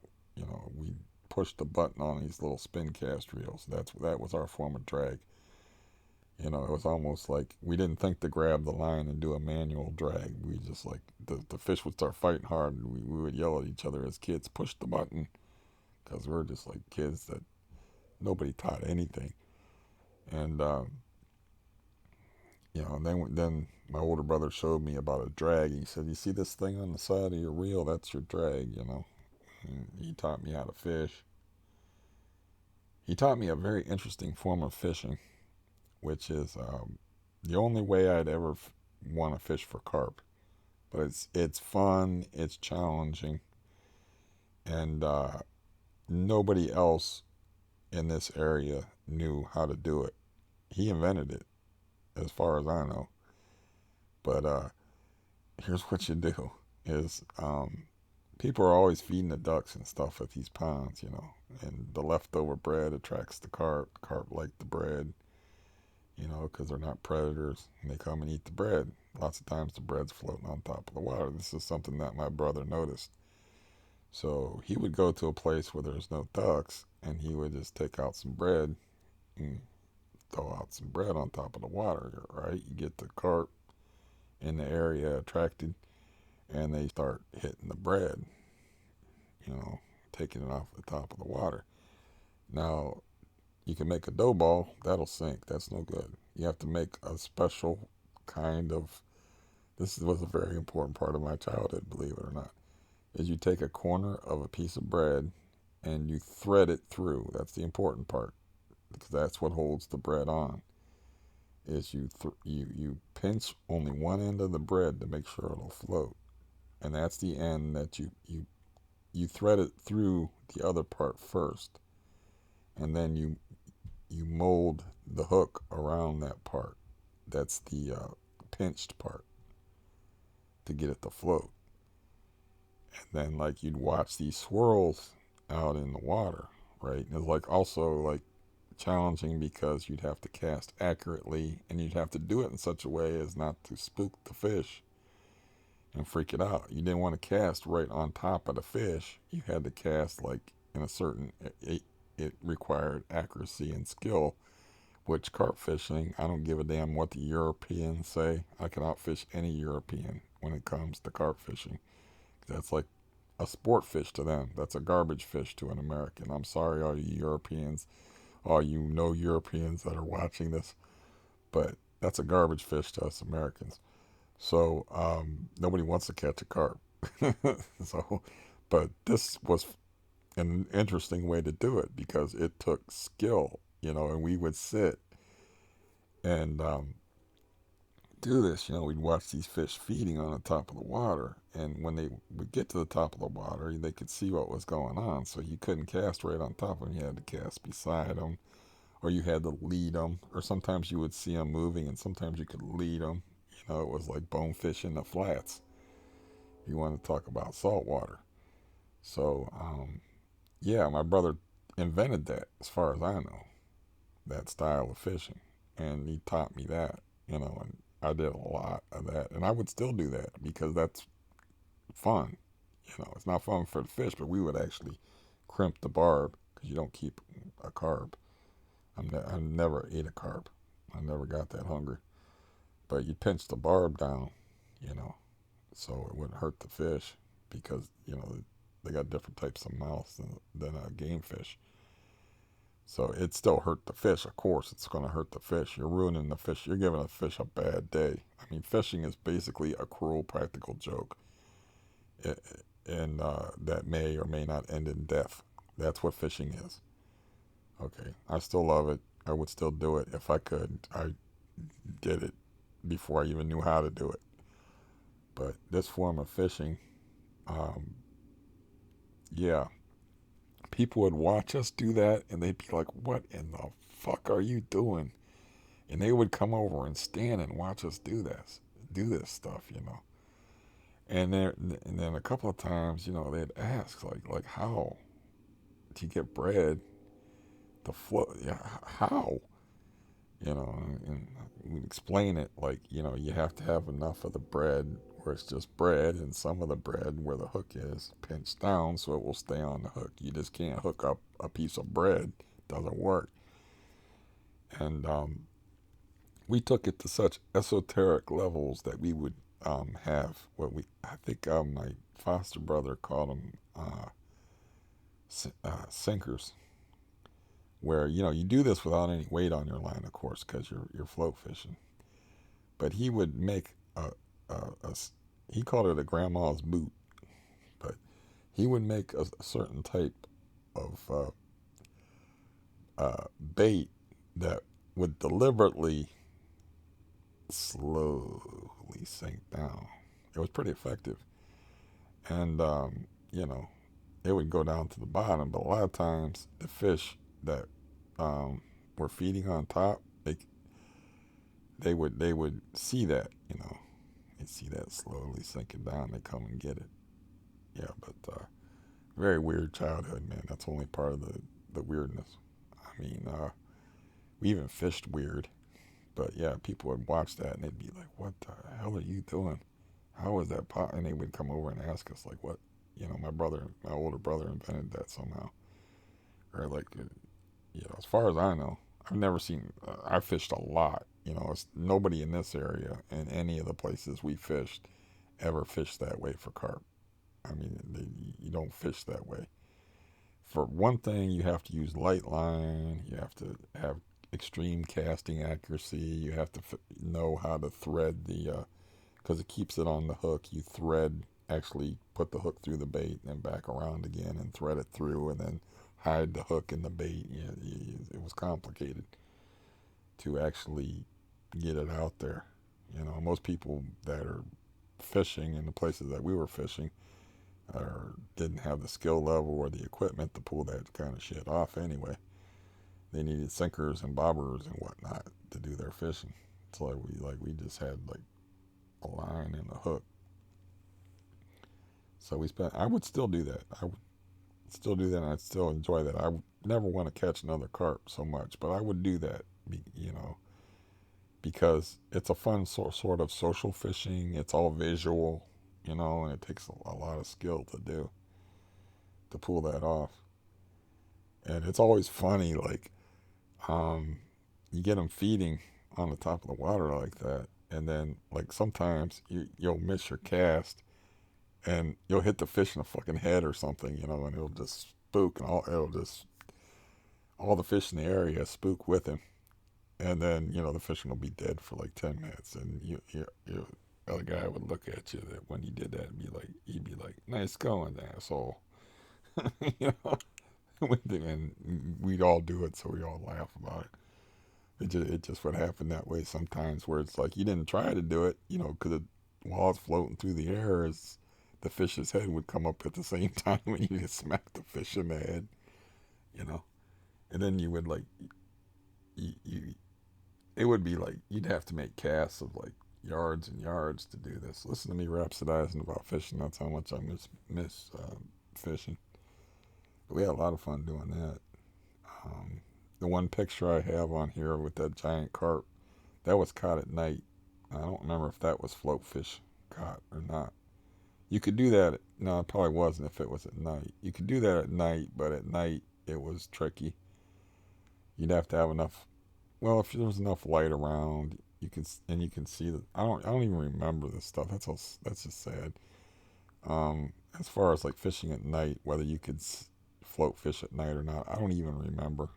we pushed the button on these little spin cast reels. That was our form of drag. It was almost like we didn't think to grab the line and do a manual drag. We just like the fish would start fighting hard, and we would yell at each other as kids, push the button, because we were just like kids that nobody taught anything. And then my older brother showed me about a drag. He said, "You see this thing on the side of your reel? That's your drag." And he taught me how to fish. He taught me a very interesting form of fishing, which is the only way I'd ever want to fish for carp. But it's fun, it's challenging, and nobody else in this area knew how to do it. He invented it, as far as I know. But here's what you do: is people are always feeding the ducks and stuff at these ponds, and the leftover bread attracts the carp. Carp like the bread, because they're not predators, and they come and eat the bread. Lots of times the bread's floating on top of the water. This is something that my brother noticed. So he would go to a place where there's no ducks, and he would just take out some bread and throw out some bread on top of the water, right? You get the carp in the area attracted, and they start hitting the bread, you know, taking it off the top of the water. Now, you can make a dough ball, that'll sink. That's no good. You have to make a special kind of. This was a very important part of my childhood, believe it or not. Is you take a corner of a piece of bread and you thread it through. That's the important part because that's what holds the bread on. Is you pinch only one end of the bread to make sure it'll float, and that's the end that you thread it through the other part first, and then you mold the hook around that part. That's the pinched part to get it to float. And then like you'd watch these swirls out in the water, right? It's like also like challenging because you'd have to cast accurately and you'd have to do it in such a way as not to spook the fish and freak it out. You didn't want to cast right on top of the fish. You had to cast like in a certain it required accuracy and skill, which carp fishing, I don't give a damn what the Europeans say. I can outfish any European when it comes to carp fishing. That's like a sport fish to them. That's a garbage fish to an American. I'm sorry, all you Europeans, all you no Europeans that are watching this, but that's a garbage fish to us Americans. So nobody wants to catch a carp. So, but this was an interesting way to do it because it took skill, and we would sit and do this. We'd watch these fish feeding on the top of the water, and when they would get to the top of the water, they could see what was going on. So you couldn't cast right on top of them; you had to cast beside them, or you had to lead them. Or sometimes you would see them moving, and sometimes you could lead them. It was like bonefish in the flats. you want to talk about saltwater. So, yeah, my brother invented that, as far as I know, that style of fishing. And he taught me that, and I did a lot of that. And I would still do that because that's fun. It's not fun for the fish, but we would actually crimp the barb because you don't keep a carp. I never ate a carp. I never got that hungry. But you pinch the barb down, you know, so it wouldn't hurt the fish because, they got different types of mouths than a game fish. So it still hurt the fish. Of course, it's going to hurt the fish. You're ruining the fish. You're giving a fish a bad day. I mean, fishing is basically a cruel practical joke, and that may or may not end in death. That's what fishing is. Okay, I still love it. I would still do it if I could. I did it before I even knew how to do it. But this form of fishing, um, yeah, people would watch us do that and they'd be like, "What in the fuck are you doing?" And they would come over and stand and watch us do this stuff. And then a couple of times, they'd ask like how do you get bread to float? Yeah, how? And we explain it like, you have to have enough of the bread where it's just bread and some of the bread where the hook is pinched down so it will stay on the hook. You just can't hook up a piece of bread. Doesn't work. And we took it to such esoteric levels that we would have what I think my foster brother called them sinkers, where you do this without any weight on your line, of course, because you're float fishing. But he would make a he called it a grandma's boot, but he would make a certain type of bait that would deliberately slowly sink down. It was pretty effective, and it would go down to the bottom. But a lot of times, the fish that were feeding on top, they would see that, they see that slowly sinking down. They come and get it. Yeah, but very weird childhood, man. That's only part of the weirdness. I mean, we even fished weird, but yeah, people would watch that and they'd be like, "What the hell are you doing? How is that pot?" And they would come over and ask us like, "What?" My older brother invented that somehow, or like, as far as I know, I've never seen. I fished a lot. It's nobody in this area and any of the places we fished ever fished that way for carp. I mean, you don't fish that way. For one thing, you have to use light line. You have to have extreme casting accuracy. You have to know how to thread because it keeps it on the hook. You actually put the hook through the bait and then back around again and thread it through and then hide the hook in the bait. It was complicated to actually get it out there. Most people that are fishing in the places that we were fishing or didn't have the skill level or the equipment to pull that kind of shit off anyway. They needed sinkers and bobbers and whatnot to do their fishing. So we just had like a line and a hook. So I would still do that. I would still do that and I'd still enjoy that. I would never want to catch another carp so much, but I would do that, because it's a fun sort of social fishing. It's all visual, and it takes a lot of skill to pull that off. And it's always funny, like, you get them feeding on the top of the water like that, and then like sometimes you'll miss your cast, and you'll hit the fish in the fucking head or something, and it'll just spook, and all the fish in the area spook with him, and then the fishing will be dead for like 10 minutes, and you other guy would look at you that when he did that and he'd be like, "Nice going, asshole," you know. And we'd all do it, so we all laugh about it. It just would happen that way sometimes, where it's like you didn't try to do it, because while it's floating through the air, the fish's head would come up at the same time, and you just smack the fish in the head, you know. And then you would like, you it would be like you'd have to make casts of like yards and yards to do this. Listen to me rhapsodizing about fishing. That's how much I miss fishing. But we had a lot of fun doing that. Um, the one picture I have on here with that giant carp, that was caught at night. I don't remember if that was float fish caught or not. You could do that. No, it probably wasn't if it was at night. You could do that at night, but at night it was tricky. You'd have to have enough. Well, if there was enough light around, you can see that. I don't even remember this stuff. That's just sad. As far as like fishing at night, whether you could float fish at night or not, I don't even remember.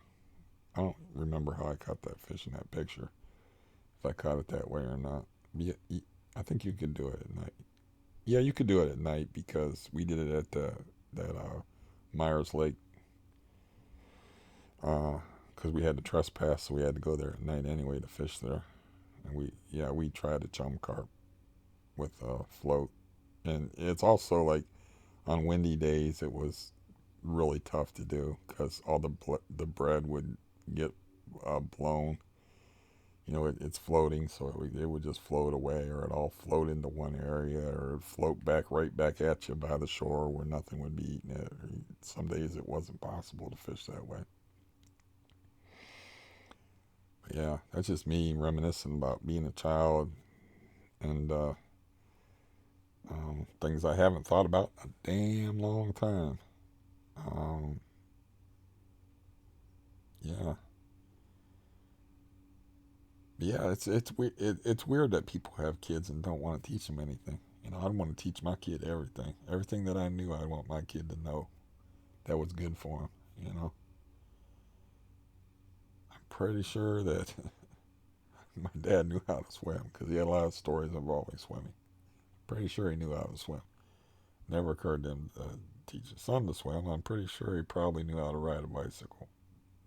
I don't remember how I caught that fish in that picture. If I caught it that way or not. Yeah, I think you could do it at night. Yeah, you could do it at night because we did it at that Myers Lake because we had to trespass, so we had to go there at night anyway to fish there. And we tried to chum carp with a float, and it's also like on windy days it was really tough to do because all the bread would get blown. It's floating, so it would just float away, or it all float into one area, or float back right back at you by the shore where nothing would be eating it. Or some days it wasn't possible to fish that way. But yeah, that's just me reminiscing about being a child and things I haven't thought about in a damn long time. Um, yeah, yeah, it's weird that people have kids and don't want to teach them anything. I want to teach my kid everything. Everything that I knew, I want my kid to know that was good for him. You know, I'm pretty sure that my dad knew how to swim because he had a lot of stories involving swimming. Pretty sure he knew how to swim. Never occurred to him to teach his son to swim. I'm pretty sure he probably knew how to ride a bicycle.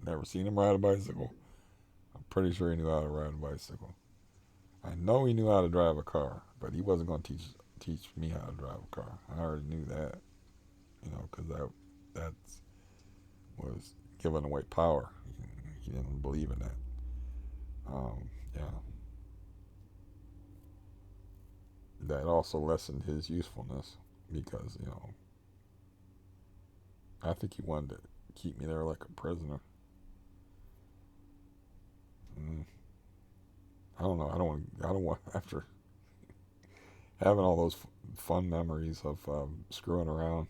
Never seen him ride a bicycle. I'm pretty sure he knew how to ride a bicycle. I know he knew how to drive a car, but he wasn't going to teach me how to drive a car. I already knew that, because that was giving away power. He didn't believe in that. Yeah, that also lessened his usefulness because I think he wanted to keep me there like a prisoner. Mm, I don't know. I don't want after having all those fun memories of screwing around,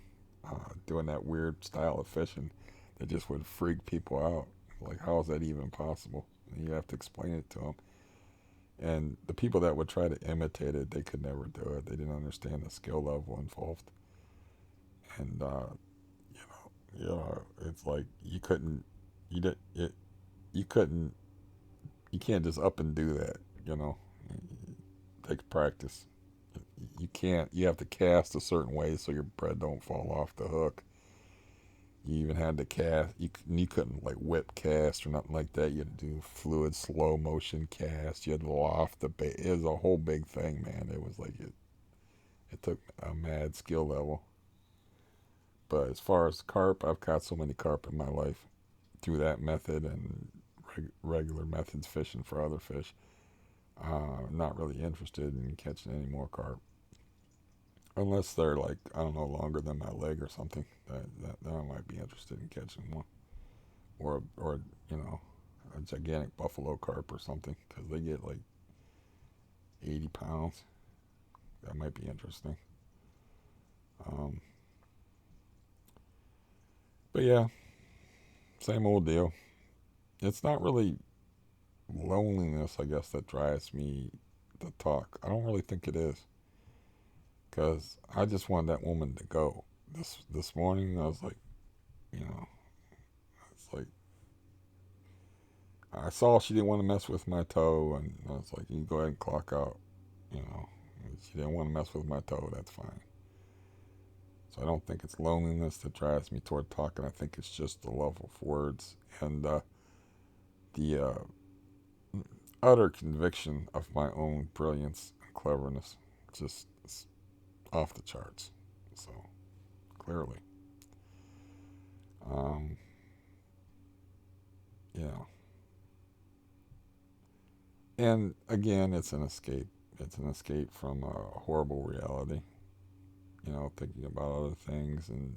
doing that weird style of fishing that just would freak people out. Like, how is that even possible? And you have to explain it to them. And the people that would try to imitate it, they could never do it. They didn't understand the skill level involved. And it's like you did it, you couldn't, you can't just up and do that. You know, it takes practice. You can't. You have to cast a certain way so your bread don't fall off the hook. You even had to cast. You couldn't like whip cast or nothing like that. You had to do fluid slow motion cast. You had to loft the bait. It was a whole big thing, man. It was like it took a mad skill level. But as far as carp, I've caught so many carp in my life through that method and regular methods fishing for other fish. I'm not really interested in catching any more carp unless they're like, I don't know, longer than my leg or something. That I might be interested in catching one, or you know, a gigantic buffalo carp or something because they get like 80 pounds. That might be interesting. Um, but yeah, same old deal. It's not really loneliness, I guess, that drives me to talk. I don't really think it is because I just want that woman to go. This morning, I was like, you know, it's like I saw she didn't want to mess with my toe, and I was like, you can go ahead and clock out. You know, she didn't want to mess with my toe. That's fine. So I don't think it's loneliness that drives me toward talking. I think it's just the love of words and the utter conviction of my own brilliance and cleverness. Just it's off the charts. So clearly, um, yeah. And again, it's an escape. It's an escape from a horrible reality. Thinking about other things and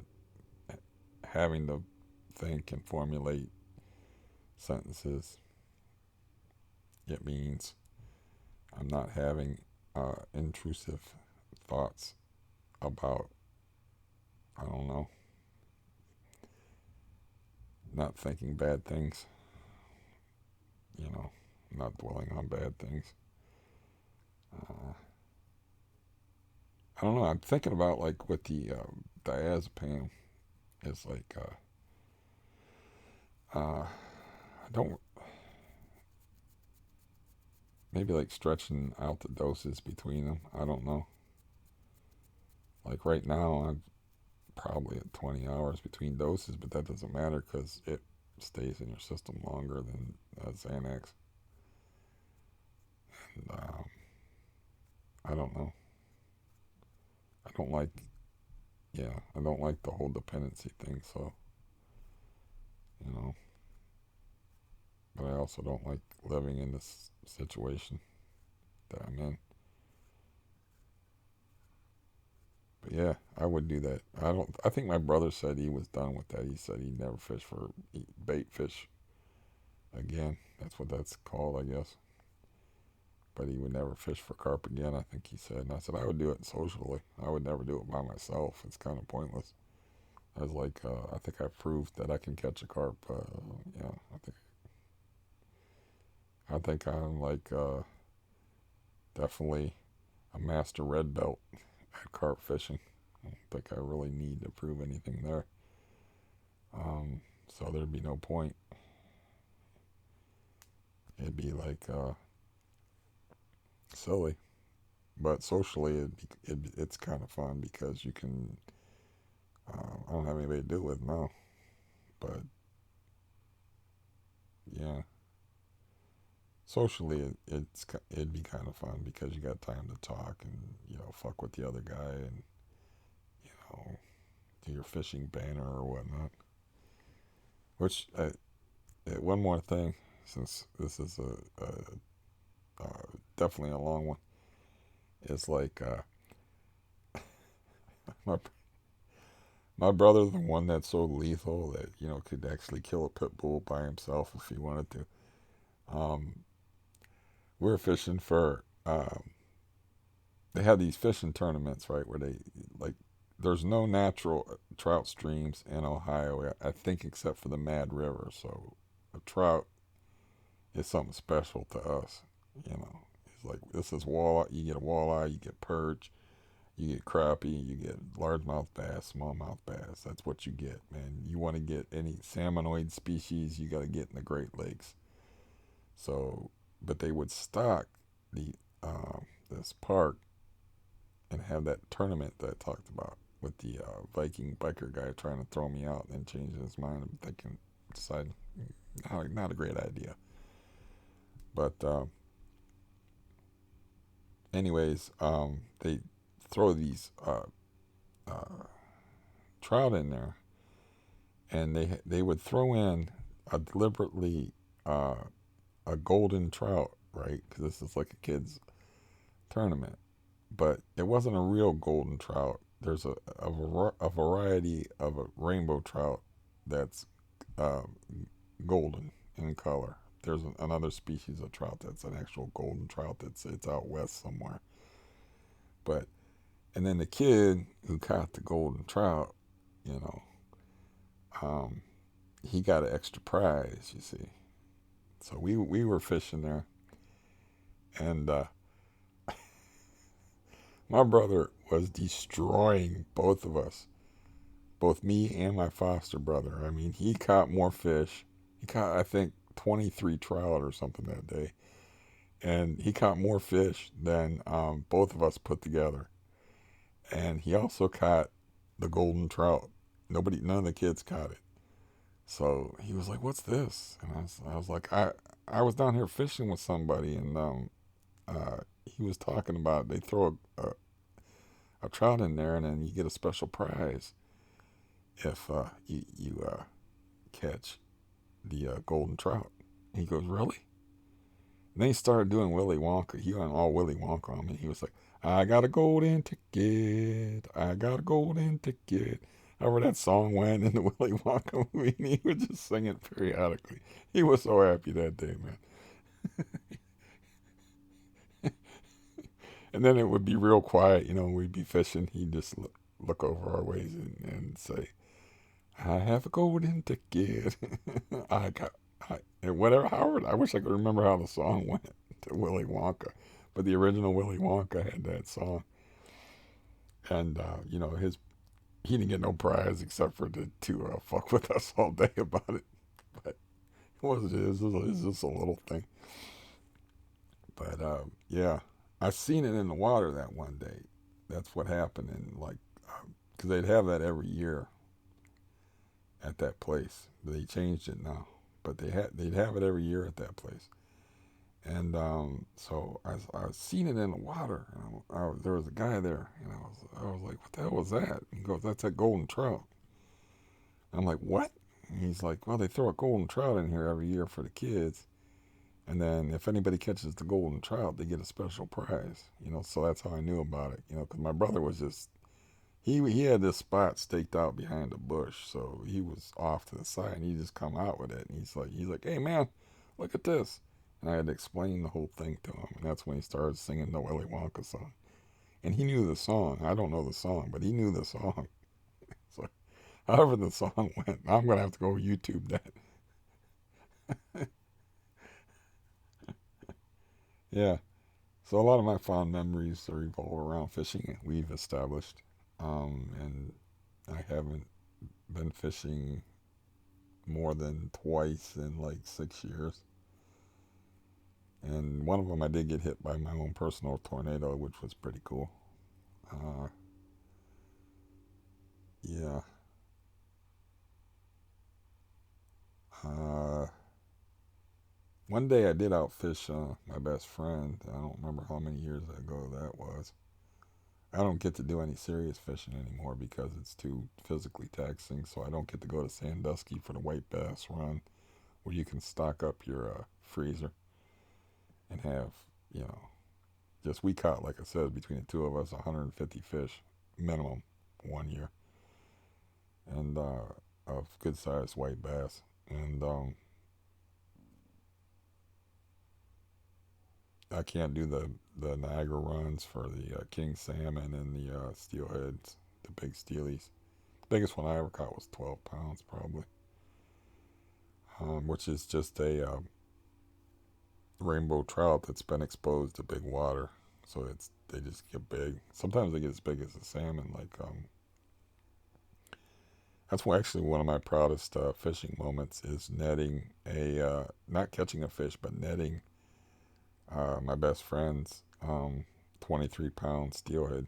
having to think and formulate sentences. It means I'm not having intrusive thoughts about, I don't know, not thinking bad things, you know, not dwelling on bad things. Uh, I don't know. I'm thinking about like with the diazepam. It's like I don't maybe like stretching out the doses between them. I don't know. Like right now, I'm probably at 20 hours between doses, but that doesn't matter because it stays in your system longer than Xanax. And I don't know. I don't like, yeah, I don't like the whole dependency thing. So, you know, but I also don't like living in this situation that I'm in. But yeah, I would do that. I don't. I think my brother said he was done with that. He said he'd never fish for bait fish again. That's what that's called, I guess. But he would never fish for carp again, I think he said. And I said I would do it socially. I would never do it by myself. It's kind of pointless. I was like, I think I proved that I can catch a carp. Yeah, I think I'm like definitely a master red belt at carp fishing. I don't think I really need to prove anything there. So there'd be no point. It'd be like silly, but socially, it's kind of fun because you can. I don't have anybody to do it with now, but yeah, socially, it'd be kind of fun because you got time to talk and fuck with the other guy and you know do your fishing banner or whatnot. Which one more thing, since this is definitely a long one, is like my my brother, the one that's so lethal that could actually kill a pit bull by himself if he wanted to. Um, we were fishing for. They have these fishing tournaments, right, where they like. There's no natural trout streams in Ohio, I think, except for the Mad River. So a trout is something special to us. It's like this is walleye. You get a walleye, you get perch, you get crappie, you get largemouth bass, smallmouth bass. That's what you get, man. You want to get any salmonoid species, you got to get in the Great Lakes. So, but they would stock the this park and have that tournament that I talked about with the Viking biker guy trying to throw me out and then changing his mind and thinking, decide not a great idea. But anyways, they throw these uh, trout in there, and they would throw in a deliberately uh, a golden trout, right? Because this is like a kids tournament, but it wasn't a real golden trout. There's a variety of a rainbow trout that's uh, golden in color. There's another species of trout that's an actual golden trout it's out west somewhere. But and then the kid who caught the golden trout, you know, um, he got an extra prize. You see, so we were fishing there, and my brother was destroying both of us, both me and my foster brother. I mean, he caught more fish. He caught, I think, 23 trout or something that day, and he caught more fish than both of us put together. And he also caught the golden trout. None of the kids caught it. So he was like, "What's this?" And I was like, I was down here fishing with somebody, and he was talking about they throw a trout in there, and then you get a special prize if you catch the golden trout. He goes, "Really?" And then he started doing Willy Wonka. He went all Willy Wonka on me. He was like, I got a golden ticket. I got a golden ticket. However that song went in the Willy Wonka movie, and he would just sing it periodically. He was so happy that day, man. And then it would be real quiet, we'd be fishing. He'd just look over our ways and say, I have a golden ticket. I got, and whatever, however, I wish I could remember how the song went to Willy Wonka. But the original Willy Wonka had that song. And, he didn't get no prize except for to fuck with us all day about it. But it was just a little thing. But yeah, I seen it in the water that one day. That's what happened, and like, because they'd have that every year at that place. They changed it now, but they'd have it every year at that place. And so I was seen it in the water, and there was a guy there, and I was like, what the hell was that? He goes, that's a golden trout. And I'm like, what? And he's like, well, they throw a golden trout in here every year for the kids. And then if anybody catches the golden trout, they get a special prize, So that's how I knew about it, because my brother was just he had this spot staked out behind a bush, so he was off to the side, and he just come out with it, and he's like, hey man, look at this, and I had to explain the whole thing to him, and that's when he started singing the Willy Wonka song, and he knew the song. I don't know the song, but he knew the song. So however the song went, I'm gonna have to go YouTube that. Yeah. So a lot of my fond memories are revolve around fishing. We've established, and I haven't been fishing more than twice in like 6 years. And one of them I did get hit by my own personal tornado, which was pretty cool. Uh, yeah. Uh, One day I did outfish my best friend. I don't remember how many years ago that was. I don't get to do any serious fishing anymore because it's too physically taxing. So I don't get to go to Sandusky for the white bass run, where you can stock up your freezer and have, you know, just we caught, like I said, between the two of us, 150 fish minimum one year, and of good sized white bass. And I can't do the Niagara runs for the king salmon and the steelheads, the big steelies. The biggest one I ever caught was 12 pounds, probably, which is just a rainbow trout that's been exposed to big water. So they just get big. Sometimes they get as big as a salmon. Like that's why actually one of my proudest fishing moments is netting not catching a fish, but netting my best friend's 23-pound steelhead.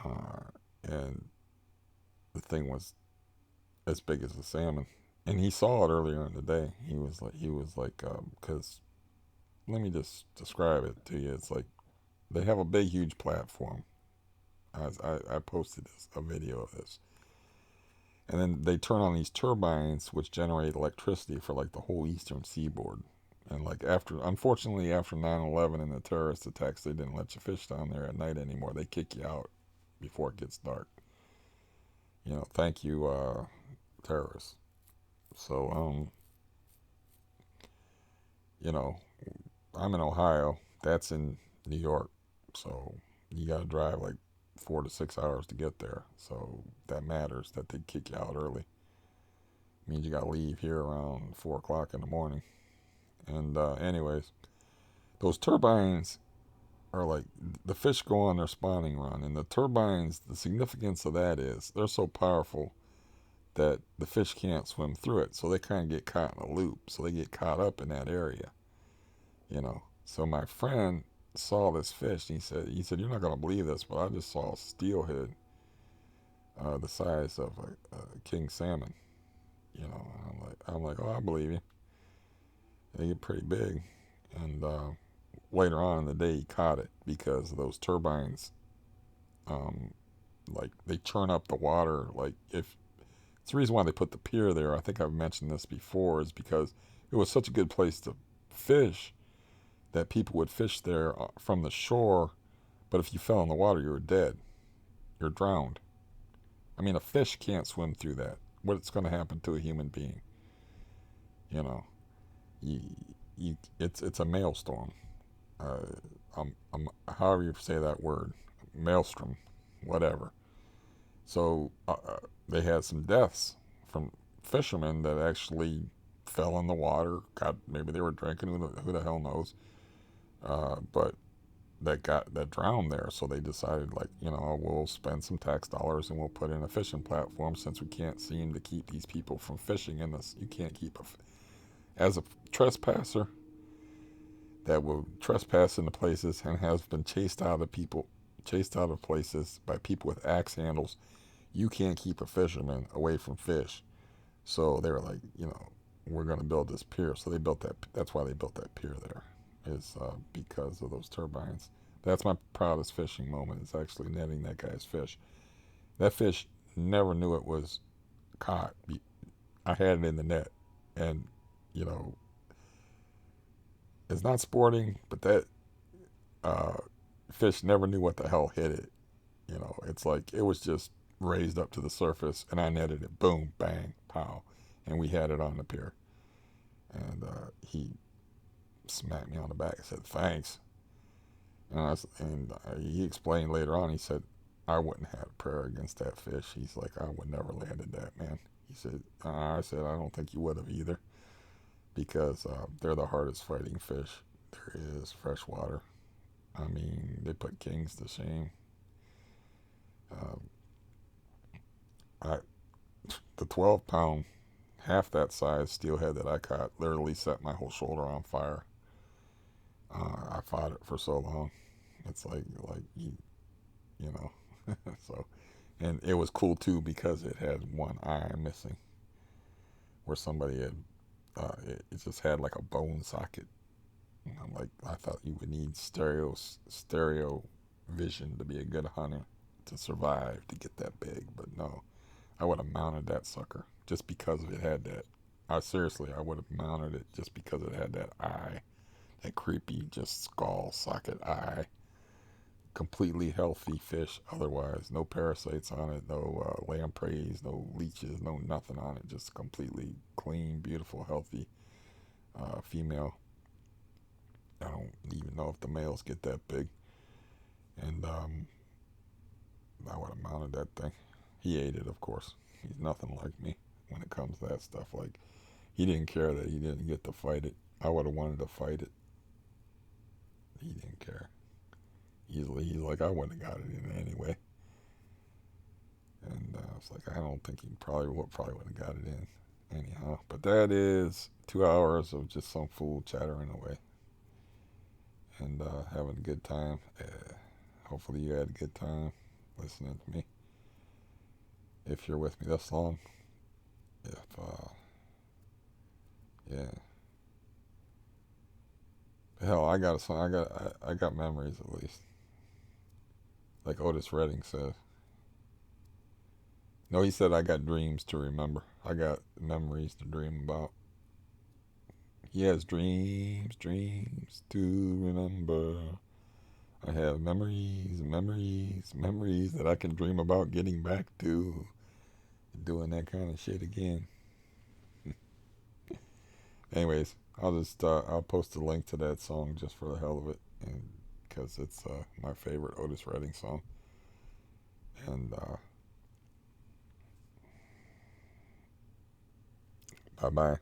Uh, and the thing was as big as a salmon. And he saw it earlier in the day. He was like, because let me just describe it to you. It's like they have a big, huge platform. I posted a video of this. And then they turn on these turbines, which generate electricity for like the whole eastern seaboard. And like unfortunately, after 9/11 and the terrorist attacks, they didn't let you fish down there at night anymore. They kick you out before it gets dark. Thank you, terrorists. So, you know, I'm in Ohio. That's in New York. So you got to drive like 4 to 6 hours to get there. So that matters that they kick you out early. It means you got to leave here around 4 o'clock in the morning. And anyways, those turbines are like the fish go on their spawning run, and the turbines. The significance of that is they're so powerful that the fish can't swim through it, so they kind of get caught in a loop. So they get caught up in that area. So my friend saw this fish, and he said, you're not gonna believe this, but I just saw a steelhead, the size of a king salmon. I'm like, oh, I believe you. They get pretty big, and later on in the day, he caught it because those turbines, um, like they churn up the water. Like if it's the reason why they put the pier there. I think I've mentioned this before, is because it was such a good place to fish that people would fish there from the shore, but if you fell in the water, you were dead. You're drowned. I mean, a fish can't swim through that. What's going to happen to a human being? You know, you, it's a maelstrom. Uh, however you say that word, maelstrom, whatever. So they had some deaths from fishermen that actually fell in the water. God, maybe they were drinking. Who the hell knows? But that drowned there. So they decided, like, we'll spend some tax dollars and we'll put in a fishing platform since we can't seem to keep these people from fishing in this. You can't keep as a trespasser that will trespass into places and has been chased out of places by people with axe handles. You can't keep a fisherman away from fish. So they were like, we're going to build this pier. So they built that. That's why they built that pier there, is because of those turbines. That's my proudest fishing moment, is actually netting that guy's fish. That fish never knew it was caught. I had it in the net. And, you know, it's not sporting, but that uh, fish never knew what the hell hit it. It's like it was just raised up to the surface, and I netted it. Boom, bang, pow. And we had it on the pier. And he smacked me on the back and said, thanks. And he explained later on, he said, I wouldn't have prayer against that fish. He's like, I would never landed that, man. He said, I said, I don't think you would have either, because they're the hardest fighting fish there is, freshwater. I mean, they put kings to shame. Um, I, the 12-pound, half that size steelhead that I caught literally set my whole shoulder on fire. I fought it for so long. It's like you know. So, and it was cool too because it had one eye missing, where somebody had it just had like a bone socket. And I'm like, I thought you would need stereo vision to be a good hunter to survive to get that big, but no, I would have mounted that sucker just because it had that. I would have mounted it just because it had that eye, that creepy, just skull socket eye. Completely healthy fish otherwise. No parasites on it, no lampreys, no leeches, no nothing on it. Just completely clean, beautiful, healthy female. I don't even know if the males get that big. And I would have mounted that thing. He ate it, of course. He's nothing like me when it comes to that stuff. Like, he didn't care that he didn't get to fight it. I would have wanted to fight it. He didn't care. He's like, I wouldn't have got it in anyway. And I was like, I don't think he probably would have got it in anyhow. But that is 2 hours of just some fool chattering away and having a good time. Hopefully you had a good time listening to me. If you're with me this long, if yeah, hell, I got a song. I got memories at least. Like Otis Redding said. No, he said I got dreams to remember. I got memories to dream about. He has dreams to remember. I have memories that I can dream about getting back to, doing that kind of shit again. Anyways, I'll post a link to that song just for the hell of it, and because it's my favorite Otis Redding song. And bye bye.